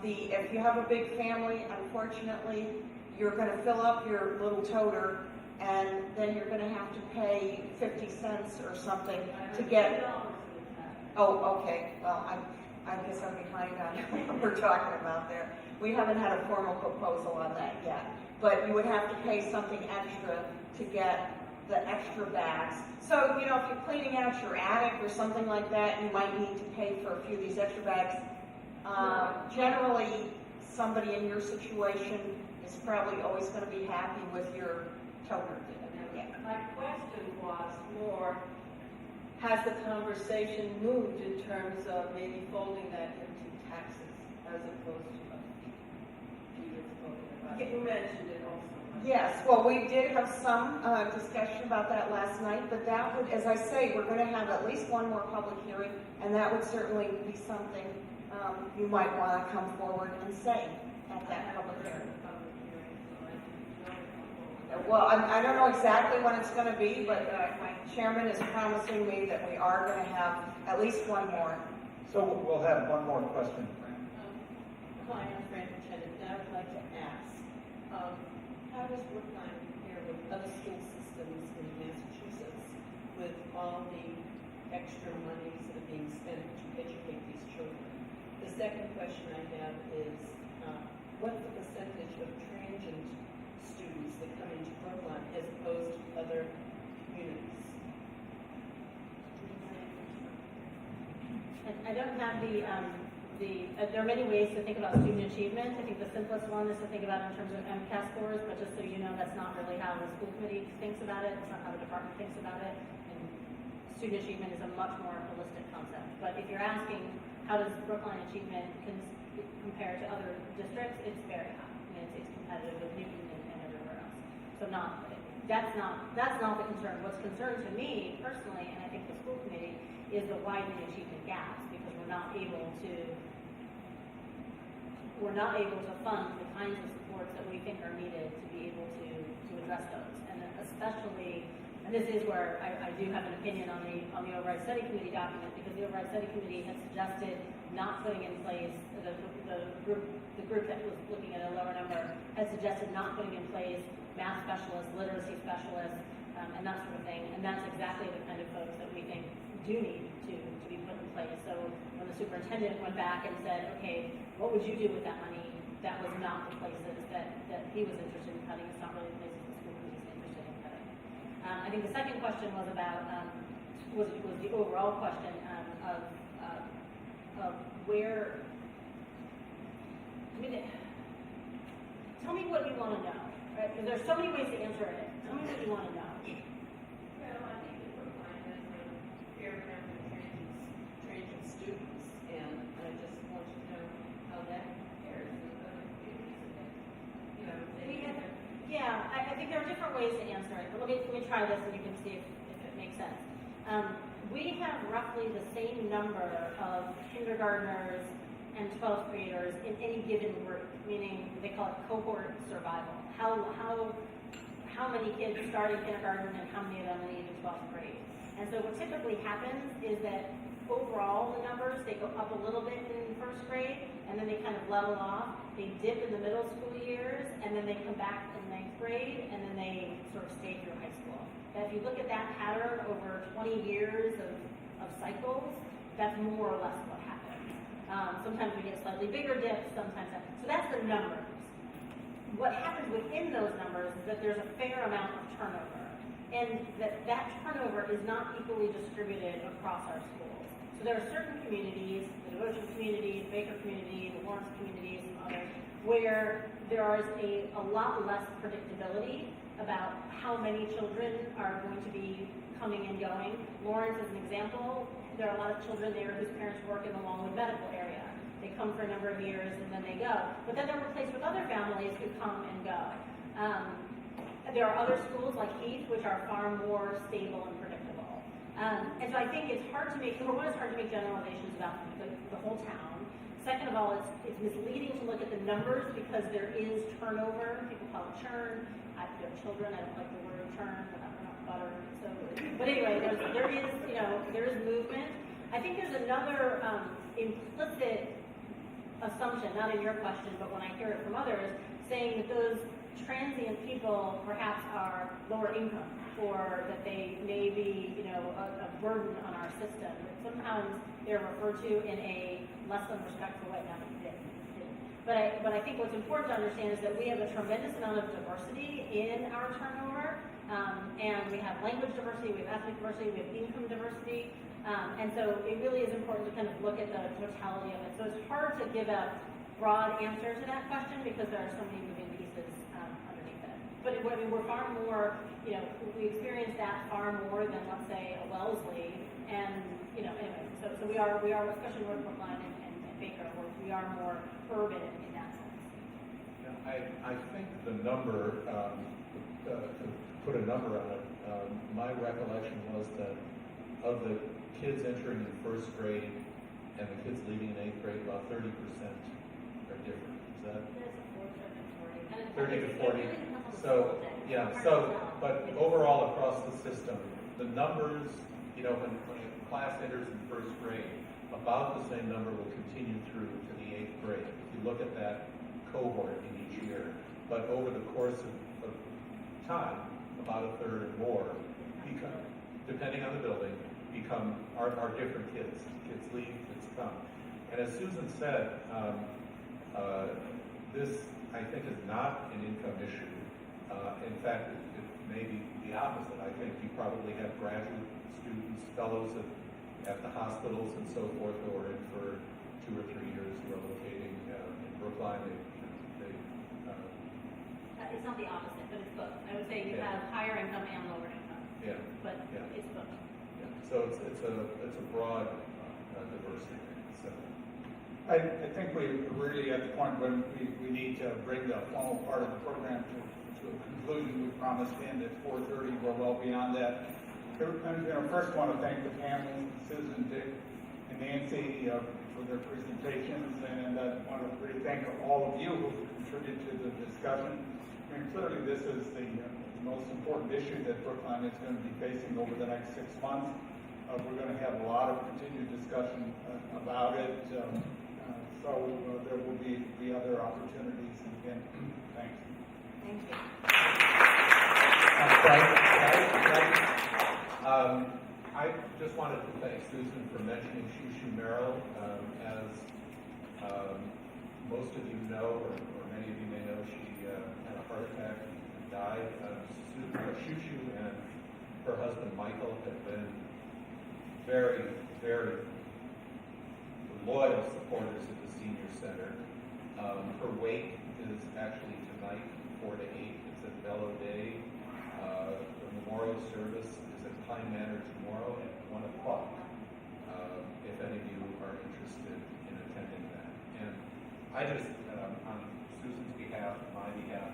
If you have a big family, unfortunately, you're going to fill up your little toter and then you're going to have to pay 50 cents or something to get. Oh, okay. Well, I guess I'm behind on what we're talking about there. We haven't had a formal proposal on that yet. But you would have to pay something extra to get the extra bags. So, if you're cleaning out your attic or something like that, you might need to pay for a few of these extra bags. Generally, somebody in your situation is probably always going to be happy with your toter. Yeah. My question was more, has the conversation moved in terms of maybe folding that into taxes as opposed to you mentioned it also. Yes, well, we did have some discussion about that last night, but that would, as I say, we're going to have at least one more public hearing, and that would certainly be something you might want to come forward and say at that public hearing. Well, I don't know exactly when it's going to be, but my chairman is promising me that we are going to have at least one more. So we'll have one more question. Hi, I'm Fran Lieutenant, and I would like to ask, how does Brookline compare with other school systems in Massachusetts with all the extra monies that are being spent to educate these children? The second question I have is, what's the percentage of transient students that come into Brookline as opposed to other communities? I don't have there are many ways to think about student achievement. I think the simplest one is to think about it in terms of MCAS scores, but just so you know, that's not really how the school committee thinks about it. It's not how the department thinks about it. And student achievement is a much more holistic concept. But if you're asking, how does Brookline achievement compare to other districts, it's very high. I mean, it's competitive with Newton and everywhere else. So that's not the concern. What's concerned to me personally, and I think the school committee, is the widening achievement gaps, because we're not able to fund the kinds of supports that we think are needed to be able to address those. And especially, and this is where I do have an opinion on the Overide Study Committee document, because the Overide Study Committee has suggested not putting in place, the group that was looking at a lower number has suggested not putting in place math specialists, literacy specialists, and that sort of thing. And that's exactly the kind of folks that we think do need to be put in place. So when the superintendent went back and said, okay, what would you do with that money? That was not the places that he was interested in cutting. It's not really the places the school committee is interested in cutting. I think the second question was about, was the overall question of where, I mean, tell me what you want to know, right? Because there's so many ways to answer it. Tell me what you want to know. Well, I think that Brookline has a fair amount of transient students, and I just want to know how that compares with other communities. You know, I think there are different ways to answer it, but let me try this and you can see if it makes sense. We have roughly the same number of kindergartners and 12th graders in any given group, meaning they call it cohort survival. How many kids start in kindergarten and how many of them in even 12th grade. And so what typically happens is that overall the numbers, they go up a little bit in first grade, and then they kind of level off. They dip in the middle school years, and then they come back in ninth grade, and then they sort of stay through high school. Now, if you look at that pattern over 20 years of cycles, that's more or less what happens. Sometimes we get slightly bigger dips, sometimes that. So that's the numbers. What happens within those numbers is that there's a fair amount of turnover, and that turnover is not equally distributed across our schools. So there are certain communities, the Devotion community, the Baker community, the Lawrence community, some others, where there is a lot less predictability about how many children are going to be coming and going. Lawrence is an example. There are a lot of children there whose parents work in the Longwood medical area. They come for a number of years and then they go. But then they're replaced with other families who come and go. There are other schools like Heath, which are far more stable and predictable. And so I think it's hard to make, number one, it's hard to make generalizations about the whole town. Second of all, it's misleading to look at the numbers because there is turnover. People call it churn. I have children, I don't like the word churn, we're not butter. So, but anyway, there is movement. I think there's another implicit assumption, not in your question, but when I hear it from others, saying that those transient people perhaps are lower income, or that they may be, a burden on our system. That sometimes they're referred to in a less than respectful way. Not that they did. But I think what's important to understand is that we have a tremendous amount of diversity in our turnover, and we have language diversity, we have ethnic diversity, we have income diversity. And so it really is important to kind of look at the totality of it. So it's hard to give a broad answer to that question because there are so many moving pieces underneath it. But we're far more, we experience that far more than, let's say, a Wellesley. And, anyway, so we are, especially North Brookline and Baker, we are more urban in that sense. Yeah, I think the number, to put a number on it, my recollection was that of the kids entering in first grade and the kids leaving in 8th grade, about 30% are different. Is that? 30 to 40. So, but overall across the system, the numbers, when a class enters in first grade, about the same number will continue through to the 8th grade. If you look at that cohort in each year, but over the course of time, about a third or more become, depending on the building, are different kids. Kids leave, kids come. And as Susan said, this, I think, is not an income issue. In fact, it may be the opposite. I think you probably have graduate students, fellows at the hospitals and so forth who are in for 2 or 3 years who are locating in Brookline. It's not the opposite, but it's both. I would say you have higher income and lower income. Yeah. But Yeah. it's both. Yeah. So it's a broad diversity. So. I think we're really at the point when we need to bring the formal part of the program to a conclusion. We promised in at 4:30. We're well beyond that. First want to thank the panel, Susan, Dick, and Nancy for their presentations, and I want to really thank all of you who contributed to the discussion. I mean, clearly this is the most important issue that Brookline is going to be facing over the next 6 months. We're going to have a lot of continued discussion about it, so there will be other opportunities. Again, thanks. Thank you. I just wanted to thank Susan for mentioning Shushu Merrill. As most of you know, or many of you may know, she had a heart attack and died. Shushu and her husband Michael have been very, very loyal supporters of the Senior Center. Her wake is actually tonight, 4 to 8. It's at Bellow Day. The memorial service is at Pine Manor tomorrow at 1 o'clock. If any of you are interested in attending that. And I just, on Susan's behalf, my behalf,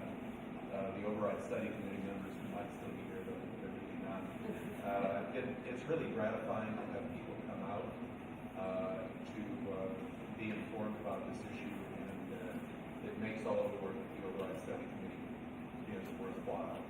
the Overide Study Committee members who might still be here, but they're really not. It's really gratifying to have people come out to be informed about this issue, and it makes all of the work that the Overide Study Committee is worthwhile.